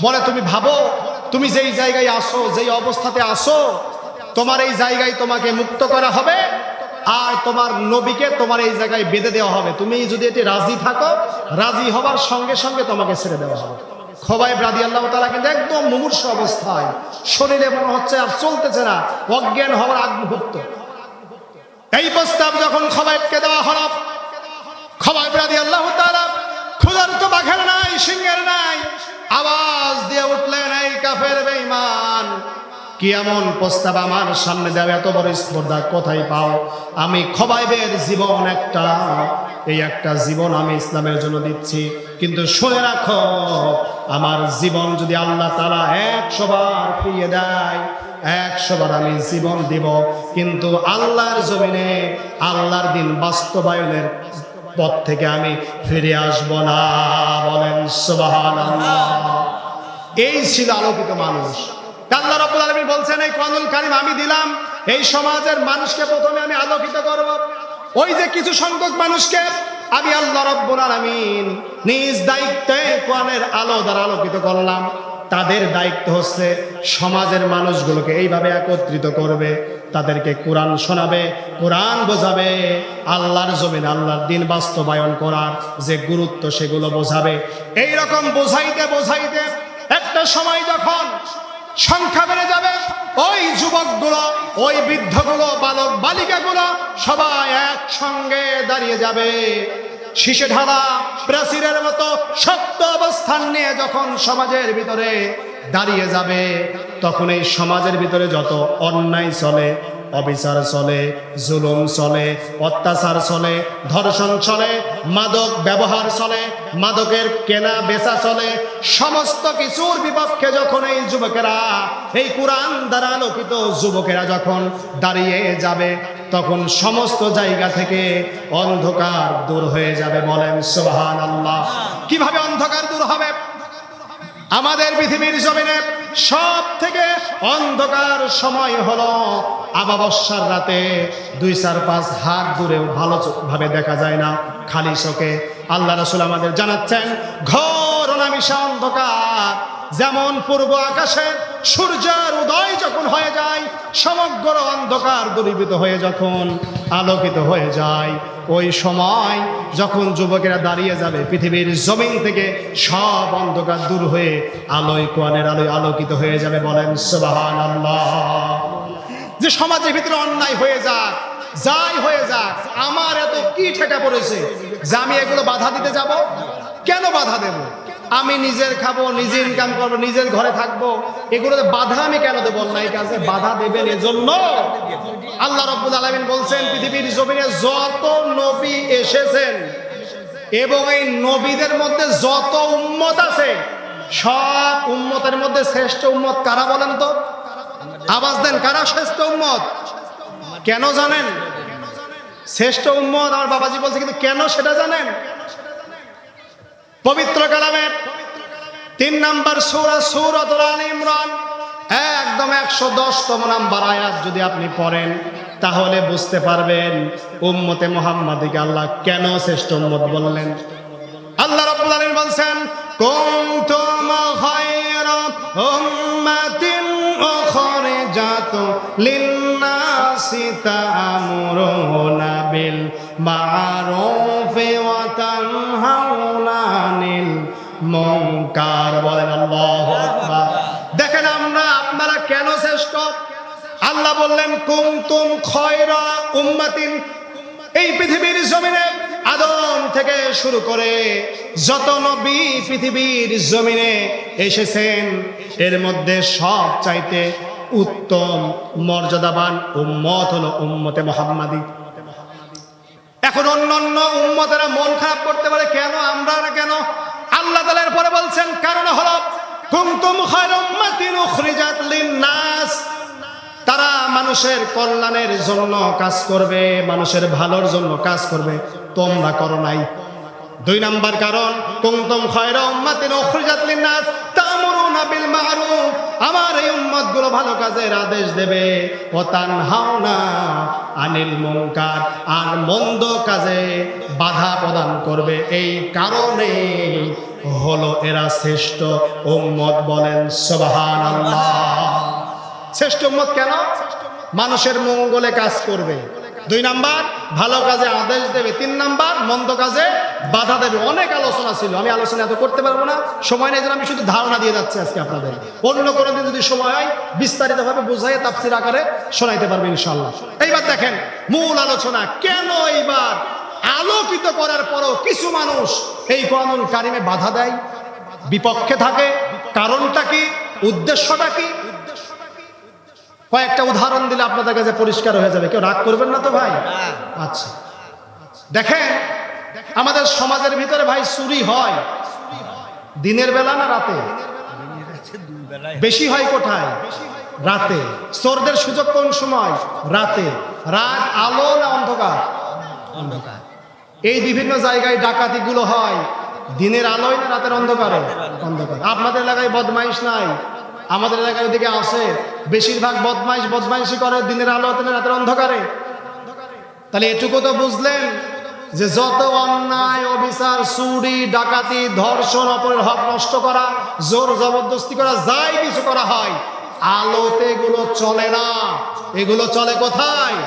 বলে তুমি ভাবো, তুমি যেই জায়গায় আসো, যেই অবস্থাতে আসো, তোমার এই জায়গায় তোমাকে মুক্ত করা হবে, আর তোমার নবীকে তোমার এই জায়গায় বেঁধে দেওয়া হবে। তুমি যদি এটি রাজি থাকো, রাজি হবার সঙ্গে সঙ্গে তোমাকে ছেড়ে দেওয়া হবে। খবাব রাদিয়াল্লাহু তাআলা কিন্তু একদম মুমূর্ষ অবস্থায়, শরীরে মনে হচ্ছে আর চলতেছে না, অজ্ঞান হওয়ার আগ মুহূর্ত। এই প্রস্তাব যখন খবাবকে দেওয়া হলো, খবাব রাদিয়াল্লাহু তাআলা ক্ষুধার্ত বাঘের নাই, সিংহের নাই, আওয়াজ দিয়ে উঠলেন, এই কাফের বেঈমান, কি এমন প্রস্তাব আমার সামনে দেও? এত বড় স্পর্ধা কোথায় পাও? আমি খবাবের জীবন একটা, এই একটা জীবন আমি ইসলামের জন্য দিচ্ছি, কিন্তু শুনে রাখো, আমার জীবন যদি আল্লাহ তাআলা 100 বার ফিরিয়ে দেয়, 100 বার আমি জীবন দিব, কিন্তু আল্লাহর জমিনে আল্লাহর দিন বাস্তবায়নের পথ থেকে আমি ফিরে আসব না। বলেন সুবহানাল্লাহ। এই ছিল আলোকিত মানুষ। আল্লাহ রাব্বুল আলামিন বলছেন, এই কোরআনুল কারীম আমি দিলাম, এই সমাজের মানুষকে প্রথমে আমি আলোকিত করব। ওই যে কিছু সংখ্যক মানুষকে আমি আল্লাহ রাব্বুল আলামিন নিজ দায়িত্বে কোরআনের আলো দ্বারা আলোকিত করলাম। তাদের দায়িত্ব হচ্ছে সমাজের মানুষগুলোকে এইভাবে একত্রিত করবে, তাদেরকে কোরআন শোনাবে, কোরআন বোঝাবে, আল্লাহর জমিনে আল্লাহর দিন বাস্তবায়ন করার যে গুরুত্ব সেগুলো বোঝাবে। এইরকম বোঝাইতে বোঝাইতে একটা সময় যখন সংখ্যা বেড়ে যাবে, ওই যুবকগুলো, ওই বৃদ্ধগুলো, বালক বালিকাগুলো সবাই একসঙ্গে দাঁড়িয়ে যাবে। শীষে ঢালা প্রাচীরের মতো শক্ত অবস্থান নিয়ে যখন সমাজের ভিতরে দাঁড়িয়ে যাবে, তখন এই সমাজের ভিতরে যত অন্যায় চলে, অবিচার চলে, জুলুম চলে, অত্যাচার চলে, ধর্ষণ চলে, মাদক ব্যবহার চলে, মাদকের কেনা বেচা চলে, সমস্ত কিছুর বিপক্ষে যখন এই যুবকেরা, এই কোরআন দ্বারা আলোকিত যুবকেরা যখন দাঁড়িয়ে যাবে, তখন সমস্ত জায়গা থেকে অন্ধকার দূর হয়ে যাবে। বলেন সুবহানাল্লাহ। কিভাবে অন্ধকার দূর হবে? আমাদের পৃথিবীর জমিনে সব থেকে অন্ধকার সময় হলো আমাবস্যার রাতে। 2-4-5 হাত দূরেও ভালোভাবে দেখা যায় না, খালি চোখে। আল্লাহ রাসূল আমাদের জানাচ্ছেন, ঘোর অনামিশা অন্ধকার যেমন পূর্ব আকাশে সূর্যের উদয় যখন হয়ে যায়, সমগ্র অন্ধকার দূরীভূত হয়ে যখন আলোকিত হয়ে যায়, ওই সময় যখন যুবকেরা দাঁড়িয়ে যাবে, পৃথিবীর জমিন থেকে সব অন্ধকার দূর হয়ে আলোয় কোরআনের আলোয় আলোকিত হয়ে যাবে। বলেন সুবহানাল্লাহ। যে সমাজের ভিতরে অন্যায় হয়ে যাক, যাই হয়ে যাক, আমার এত কি ঠেকা পড়েছে যে আমি এগুলো বাধা দিতে যাব? কেন বাধা দেব? আমি নিজের খাবো, নিজে ইনকাম করবো, নিজের ঘরে থাকবো, এগুলোতে বাধা আমি কেন দেবো? অন্যায় কাজে বাধা দেবেন এজন্য আল্লাহ রাব্বুল আলামিন বলছেন, পৃথিবীর জমিনে যত নবী এসেছেন এবং এই নবীদের মধ্যে যত উম্মত আছে, সব উম্মতের মধ্যে শ্রেষ্ঠ উম্মত কারা বলেন তো? আওয়াজ দেন, কারা শ্রেষ্ঠ উম্মত? কেন জানেন? শ্রেষ্ঠ উম্মত আমার বাবাজি বলছে, কিন্তু কেন সেটা জানেন? পবিত্র কালামের 3 নম্বর সূরা সূরাতুল আলে ইমরান, একদম 110তম নাম্বার আয়াত যদি আপনি পড়েন, তাহলে বুঝতে পারবেন উম্মতে মুহাম্মাদীকে আল্লাহ কেন শ্রেষ্ঠ উম্মত বললেন। আল্লাহ রাব্বুল আলামিন বলছেন, কুনতুম খায়রা উম্মাতিন উখরিজাত লিন-নাসি তা'মুরুনা বিল মা'রুফি ওয়া তানহাউনা আনিল মুনকার। বলেন আল্লাহু আকবার। দেখেন আপনারা কেন শ্রেষ্ঠ? আল্লাহ বললেন, কুনতুম খায়রা উম্মাতিন। এই পৃথিবীর জমিনে আদম থেকে শুরু করে যত নবী পৃথিবীর জমিনে এসেছেন, এর মধ্যে সব চাইতে উত্তম মর্যাদাবান উম্মত হলো উম্মতে মুহাম্মাদী। এখন অন্যান্য উম্মতেরা মন খারাপ করতে পারে, কেন আমরা না কেন? আল্লাহ তাআলা এরপরে বলছেন, কারণ হলো কুনতুম খায়রা উম্মাতিন উখরিজাত লিন-নাস। তারা মানুষের কল্যাণের জন্য কাজ করবে, মানুষের ভালোর জন্য কাজ করবে, তোমরা করো নাই। 2 নাম্বার কারণ, কুনতুম খায়রা উম্মাতিন উখরিজাত লিন-নাস তা'মুরুনা বিল মা'রুফ। আমার এই উম্মতগুলো ভালো কাজের আদেশ দেবে, ওয়া তানহাউনা আনিল মুনকার, আর মন্দ কাজে বাধা প্রদান করবে। এই কারণে হলো এরা শ্রেষ্ঠ উম্মত। বলেন সুবহানাল্লাহ। শ্রেষ্ঠ উম্মত কেন? মানুষের মঙ্গলে কাজ করবে। 2 নাম্বার, ভালো কাজে আদেশ দেবে। 3 নাম্বার, মন্দ কাজে বাধা দেবে। অনেক আলোচনা ছিল, আমি আলোচনা এত করতে পারবো না, সময় নেই, আমি শুধু ধারণা দিয়ে যাচ্ছি আজকে আপনাদের। অন্য কোনো দিন যদি সময় হয় বিস্তারিতভাবে বুঝাইয়ে তাফসীর আকারে শোনাইতে পারবে ইনশাআল্লাহ। এইবার দেখেন মূল আলোচনা, কেন এইবার আলোকিত করার পরও কিছু মানুষ এই কোরআনুল কারিমে বাধা দেয়, বিপক্ষে থাকে? কারণটা কি? উদ্দেশ্যটা কি? কয়েকটা উদাহরণ দিলে আপনাদের কাছে পরিষ্কার হয়ে যাবে। কেউ রাগ করবেন না তো ভাই? আচ্ছা, দেখেন আমাদের সমাজের ভিতরে ভাই চুরি হয় দিনের বেলা না রাতে? বেশি হয় কোথায়? রাতে। চোরদের সুযোগ কোন সময়? রাতে। রাত আলো না অন্ধকার? অন্ধকার। এই বিভিন্ন জায়গায় ডাকাতিগুলো হয় দিনের আলোয় না রাতের অন্ধকারে? অন্ধকার। আপনাদের এলাকায় বদমাইশ নাই? আমাদের এলাকায় দিকে আছে। বেশিরভাগ বদমাইশি করে দিনের আলোতে না রাতের অন্ধকারে? তাহলে এটুকু তো বুঝলেন যে যত অন্যায়, অবিচার, চুরি, ডাকাতি, ধর্ষণ, অপরের হক নষ্ট করা, জোর জবরদস্তি করা, যাই কিছু করা হয়, আলোতে এগুলো চলে না। এগুলো চলে কোথায়?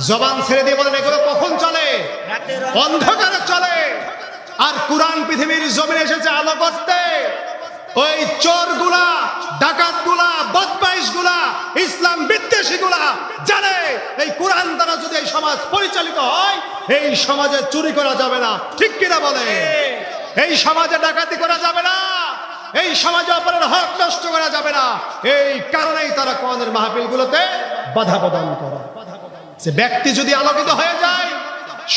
জবান ছেড়ে দিয়ে বলেন, এগুলো কখন চলে? অন্ধকারে চলে। আর কুরআন পৃথিবীর জমিনে এসেছে আলো করতে। ওই চোরগুলা, ডাকাতগুলা, বদমাইশগুলা, ইসলাম বিদ্বেষীগুলা জানে এই কুরআন দ্বারা যদি এই সমাজ পরিচালিত হয়, এই সমাজে চুরি করা যাবে না, ঠিক কিনা বলে? এই সমাজে ডাকাতি করা যাবে না, এই সমাজে অপরের হক নষ্ট করা যাবে না। এই কারণেই তারা কোরআনের মাহফিলগুলোতে বাধা প্রদান করে। যে ব্যক্তি যদি আলোকিত হয়ে যায়,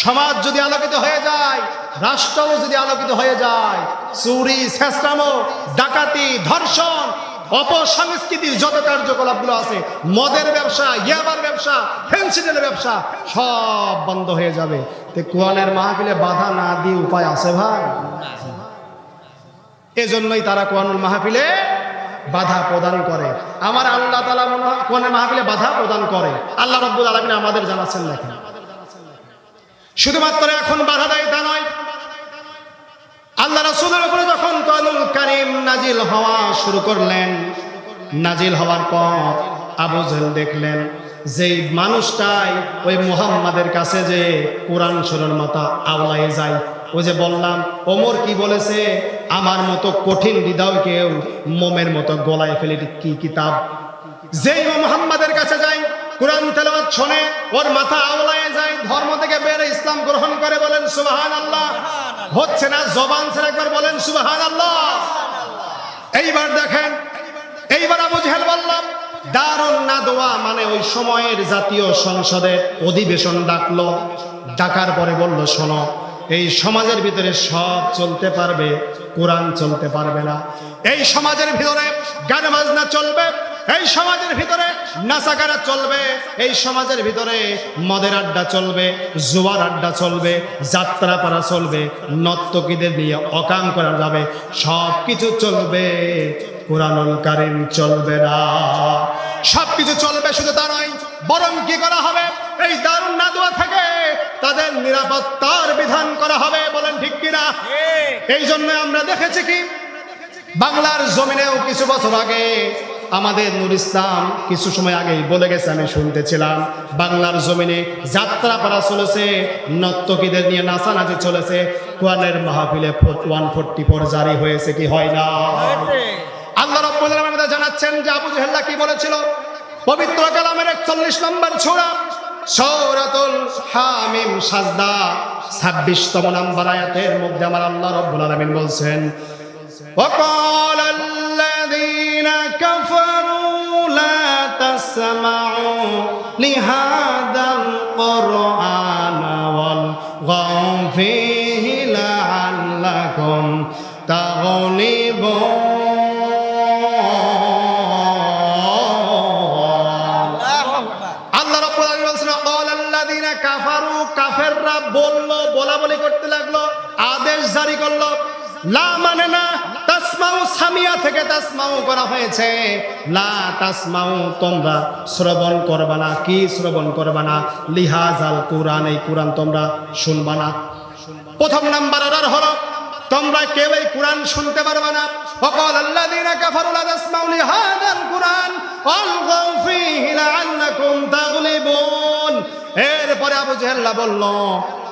সমাজ যদি আলোকিত হয়ে যায়, রাষ্ট্রও যদি আলোকিত হয়ে যায়, চুরি, ছেঁচড়ামো, ডাকাতি, ধর্ষণ, অপসংস্কৃতির যত কার্যকলাপগুলো আছে, মদের ব্যবসা, ইয়াবার ব্যবসা, ফেন্সিডিলের ব্যবসা, সব বন্ধ হয়ে যাবে। তো কোরআনের মাহফিলে বাধা না দিয়ে উপায় আছে ভাই? এজন্যই তারা কোরআনুল মাহফিলে বাধা প্রদান করে। আমার আল্লাহ তাআলা কোরআনের মাহফিলে বাধা প্রদান করে, আল্লাহ রাব্বুল আলামিন আমাদের জানাচ্ছেন দেখেন। শুধুমাত্র এখন বাধা দেয় তা নয়, আল্লাহ রাসূলের উপরে যখন কোরআনুল কারীম নাজিল হওয়া শুরু করলেন, নাজিল হওয়ার পর আবু জেহেল দেখলেন যেই মানুষটাই ওই মুহাম্মাদের কাছে যে কোরআন শোনার মতো আওলায় যায়, ওই যে বললাম ওমর কি বলেছে, আমার মতো কঠিন হৃদয় কেউ মোমের মতো গলায় ফেলে কি কিতাব। যেই মুহাম্মাদের কাছে যায়, কোরআন তেলাওয়াত শুনে ওর মাথা আওলায় যায়, ধর্ম থেকে বের ইসলাম গ্রহণ করে, বলেন সুবহানাল্লাহ। হচ্ছে না জবান ছেড়ে একবার বলেন সুবহানাল্লাহ। এইবার দেখেন, এইবার আবু জেহেল বললাম দারুন নাদওয়া মানে ওই সময়ের জাতীয় সংসদের অধিবেশন ডাকলো, ডাকার পরে বলল শোনো, এই সমাজের ভিতরে সব চলতে পারবে, কোরআন চলতে পারবে না। এই সমাজের ভিতরে গান বাজনা চলবে, এই সমাজের ভিতরে নাচাগানা চলবে, এই সমাজের ভিতরে মদের আড্ডা চলবে, জুয়ার আড্ডা চলবে, যাত্রাপাড়া চলবে, নর্তকীদের নিয়ে অকাম করা যাবে, সব কিছু চলবে, কোরআনুল কারীম চলবে না। সব কিছু চলবে, শুধু তা নয়, বরং কি করা হবে, এই দারুন নাদওয়া থেকে তাদের নিরাপত্তার বিধান করা হবে, বলেন ঠিক কিনা? এই জন্য আমরা দেখেছি কি বাংলার জমিনেও কিছু বছর আগে আমাদের নূর ইসলাম কিছু সময় আগেই বলে গেছে, আমি শুনতেছিলাম, বাংলার জমিনে যাত্রাপাড়া চলেছে, নর্তকীদের নিয়ে নাচানাচি চলেছে, কোরআনের মাহফিলে 144 জারি হয়েছে কি হয় না? আল্লাহ রাব্বুল আলামিন জানাচ্ছেন যে আবু জেহেল কি বলেছিল, পবিত্র কালামের 41 নম্বর সূরা সূরাতুল হামিম সাজদা 26তম নম্বর আয়াতের মধ্যে আমার আল্লাহ রাব্বুল আলামিন বলছেন, وقال الذين كفروا لا تسمعوا لهذا القرآن والغوا فيه لعلكم تغلبون। আল্লাহ রাব্বুল আলামিন বলছেন وقال الذين كفروا, কাফেররা বলা বলি করতে লাগলো, আদেশ জারি করলো, লা মানে না, তাসমাউ সামিয়া থেকে তাসমাউ করা হয়েছে, লা তাসমাউ তোমরা শ্রবণ করবা না। কি শ্রবণ করবা না? লিহাজাল কোরআন, এই কোরআন তোমরা শুনবা না। প্রথম নাম্বার অর্ডার হলো তোমরা কেউ এই কোরআন শুনতে পারবে না। ওয়াকাল আল্লাযীনা কাফারু লা তাসমাউ লিহাযাল কোরআন ওয়ালগাউ ফীহি লাআল্লাকুম তাগলিবুন। এরপরে আবু জেহেল বলল,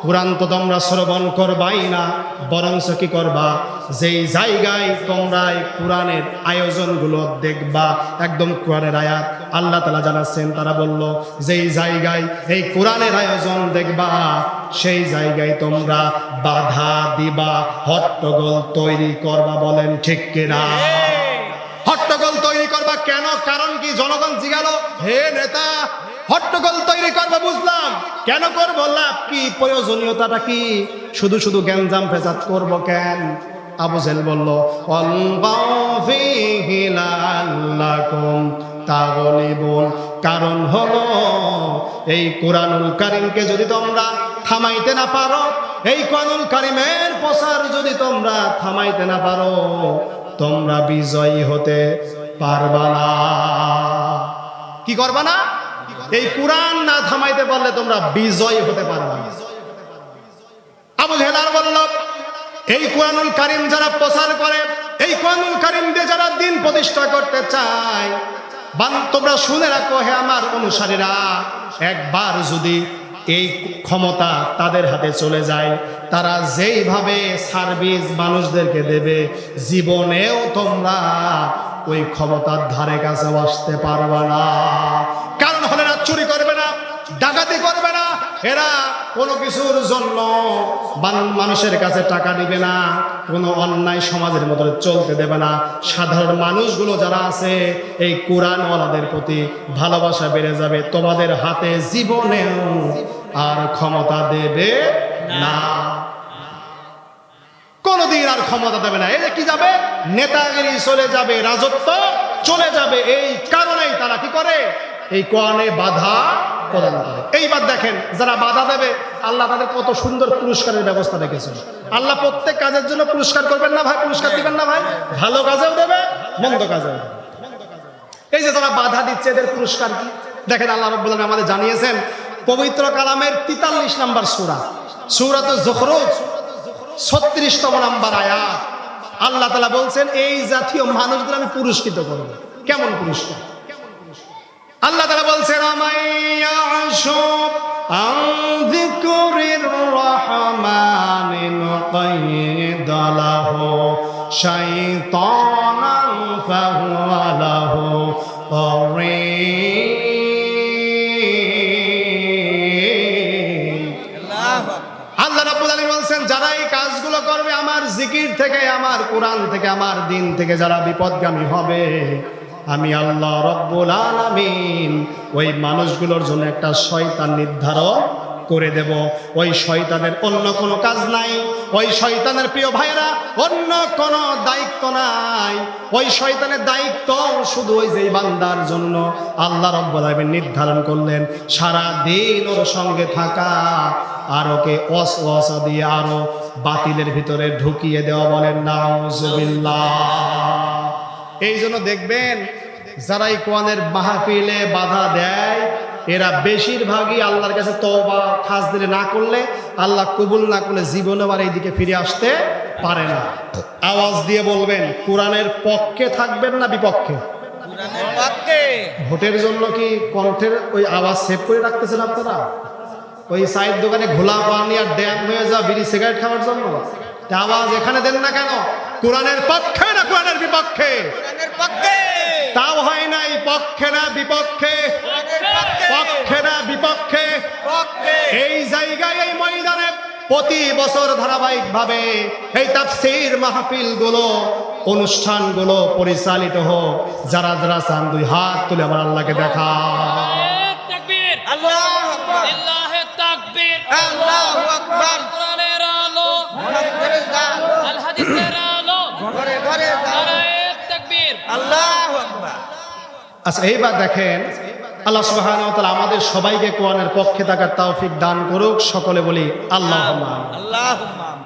কোরআন তো তোমরা শ্রবণ করবাই না, বরঞ্চ কি করবা, যেই জায়গায় তোমরা এই কোরআনের আয়োজনগুলো দেখবা, একদম কোরআনের আয়াত আল্লাহ তাআলা জানাচ্ছেন, তারা বলল যেই জায়গায় এই কোরআনের আয়োজন দেখবা, সেই জায়গায় তোমরা বাধা দিবা, হট্টগোল তৈরি করবা, বলেন ঠিক কিনা? হট্টগোল তৈরি করবা কেন? কারণ কি? জনগণ জিজ্ঞালো, হে নেতা, হট্টগোল তৈরি করবো বুঝলাম, কেন করবো, লাভ কি, প্রয়োজনীয়তাটা কি, শুধু শুধু গ্যাঞ্জাম ফেসাদ করবো কেন? আবু জেহেল বলল, কারণ হলো এই কোরআনুল কারীমকে যদি তোমরা থামাইতে না পারো, এই কোরআনুল কারীমের প্রচার যদি তোমরা থামাইতে না পারো, তোমরা বিজয়ী হতে পারবা না। কি করবা না? এই কোরআন না থামাইতে পারলে তোমরা বিজয়ী হতে পারবে না। আবু জেহেল বলল, এই কোরআনুল কারীম যারা প্রচার করে, এই কোরআনুল কারীম দিয়ে যারা দিন প্রতিষ্ঠা করতে চায়, তোমরা শুনে রাখো হে আমার অনুসারীরা, একবার যদি এই ক্ষমতা তাদের হাতে চলে যায়, তারা যেইভাবে সার্ভিস মানুষদেরকে দেবে, জীবনেও তোমরা ওই ক্ষমতার ধারে কাছে আসতে পারবে না। কারণ হলে না চুরি করবে না, ডাকাতি করবে না, এরা কোনো কিছুর জন্য মানুষের কাছে টাকা দিবে না, কোনো অন্যায় সমাজের মধ্যে চলতে দেবে না। সাধারণ মানুষগুলো যারা আছে এই কোরআনওয়ালাদের প্রতি ভালোবাসা বেড়ে যাবে। তোমাদের হাতে জীবনেও আর ক্ষমতা দেবে না, কোনদিন আর ক্ষমতা দেবে না। এই যে কি যাবে, নেতাগিরি চলে যাবে, রাজত্ব চলে যাবে। এই কারণেই তারা কি করে, এই কোরআনে বাধা প্রদান করে। এইবার দেখেন যারা বাধা দেবে, আল্লাহ তাদের কত সুন্দর পুরস্কারের ব্যবস্থা রেখেছেন। আল্লাহ প্রত্যেক কাজের জন্য পুরস্কার করবেন না ভাই, পুরস্কার দিবেন না ভাই, ভালো কাজেও দেবে, মন্দ কাজেও দেবে। এই যে যারা বাধা দিচ্ছে এদের পুরস্কার কি দেখেন, আল্লাহ রাব্বুল আলামিন আমাদের জানিয়েছেন পবিত্র কালামের 43 নম্বর সূরা, সূরাতুজ যুখরুফ 36তম নম্বর আয়াত। আল্লাহ তাআলা বলছেন এই জাতীয় মানুষদের আমি পুরস্কৃত করব। কেমন পুরস্কার? আল্লাহ তাআলা বলছেন আমাইয়াশু আন যিকরির রহমানি নুকাইয়িদ লাহু শাইতানান ফাহুয়া লাহু কারীন। আল্লাহ রাব্বুল আলামিন বলছেন যারা এই কাজগুলো করবে, আমার জিকির থেকে, আমার কোরআন থেকে, আমার দিন থেকে যারা বিপদগামী হবে, আমি আল্লাহ রাব্বুল আলামিন ওই মানুষগুলোর জন্য একটা শয়তান নির্ধারণ করে দেব। ওই শয়তানের অন্য কোনো কাজ নাই, ওই শয়তানের প্রিয় ভাইরা অন্য কোনো দায়িত্ব নাই। ওই শয়তানের দায়িত্ব শুধু ওই যে বান্দার জন্য আল্লাহ রাব্বুল আলামিন নির্ধারণ করলেন সারা দিন ওর সঙ্গে থাকা, আর ওকে ওয়াসওয়াসা দিয়ে আরো বাতিলের ভিতরে ঢুকিয়ে দেওয়া। বলেন নাউজুবিল্লাহ। এই জন্য দেখবেন যারা এই কোরআনের মাহফিলে বাধা দেয়, এরা বেশিরভাগই আল্লাহর কাছে তওবা খাস দিলে না করলে, আল্লাহ কবুল না করলে জীবনে আবার এইদিকে ফিরে আসতে পারে না। আওয়াজ দিয়ে বলবেন কোরআনের পক্ষে থাকবেন না বিপক্ষে? কোরআনের পক্ষে। ভোটের জন্য কি কণ্ঠের ওই আওয়াজ সেভ করে রাখতেছেন আপনারা? ওই সাইড দোকানে ঘোলা পানি আর ড্যাম হয়ে যাওয়া বিড়ি সিগারেট খাওয়ার জন্য আওয়াজ এখানে দেন না কেন? কোরআনের পক্ষে না কোরআনের বিপক্ষে? কোরআনের পক্ষে। তাও হয় নাই, পক্ষে না বিপক্ষে, পক্ষে না বিপক্ষে। এই জায়গায়, এই ময়দানে প্রতি বছর ধারাবাহিকভাবে এই তাফসীর মাহফিল গুলো, অনুষ্ঠানগুলো পরিচালিত হোক। যারা যারা চান দুই হাত তুলে আমার আল্লাহকে দেখা। তাকবীর, আল্লাহু আকবার, লিল্লাহি তাকবীর, আল্লাহু আকবার। কোরআনের আলো, ঘরে যাও, আল হাদিসের আলো, ঘরে ঘরে যাও, নারায়ে তাকবীর। আল্লাহু আকবার। আচ্ছা এইবার দেখেন, আল্লাহ সুবহানাহু ওয়া তাআলা আমাদের সবাইকে কোরআনের পক্ষে থাকার তৌফিক দান করুক। সকলে বলি আল্লাহুম্মা। আল্লাহুম্মা।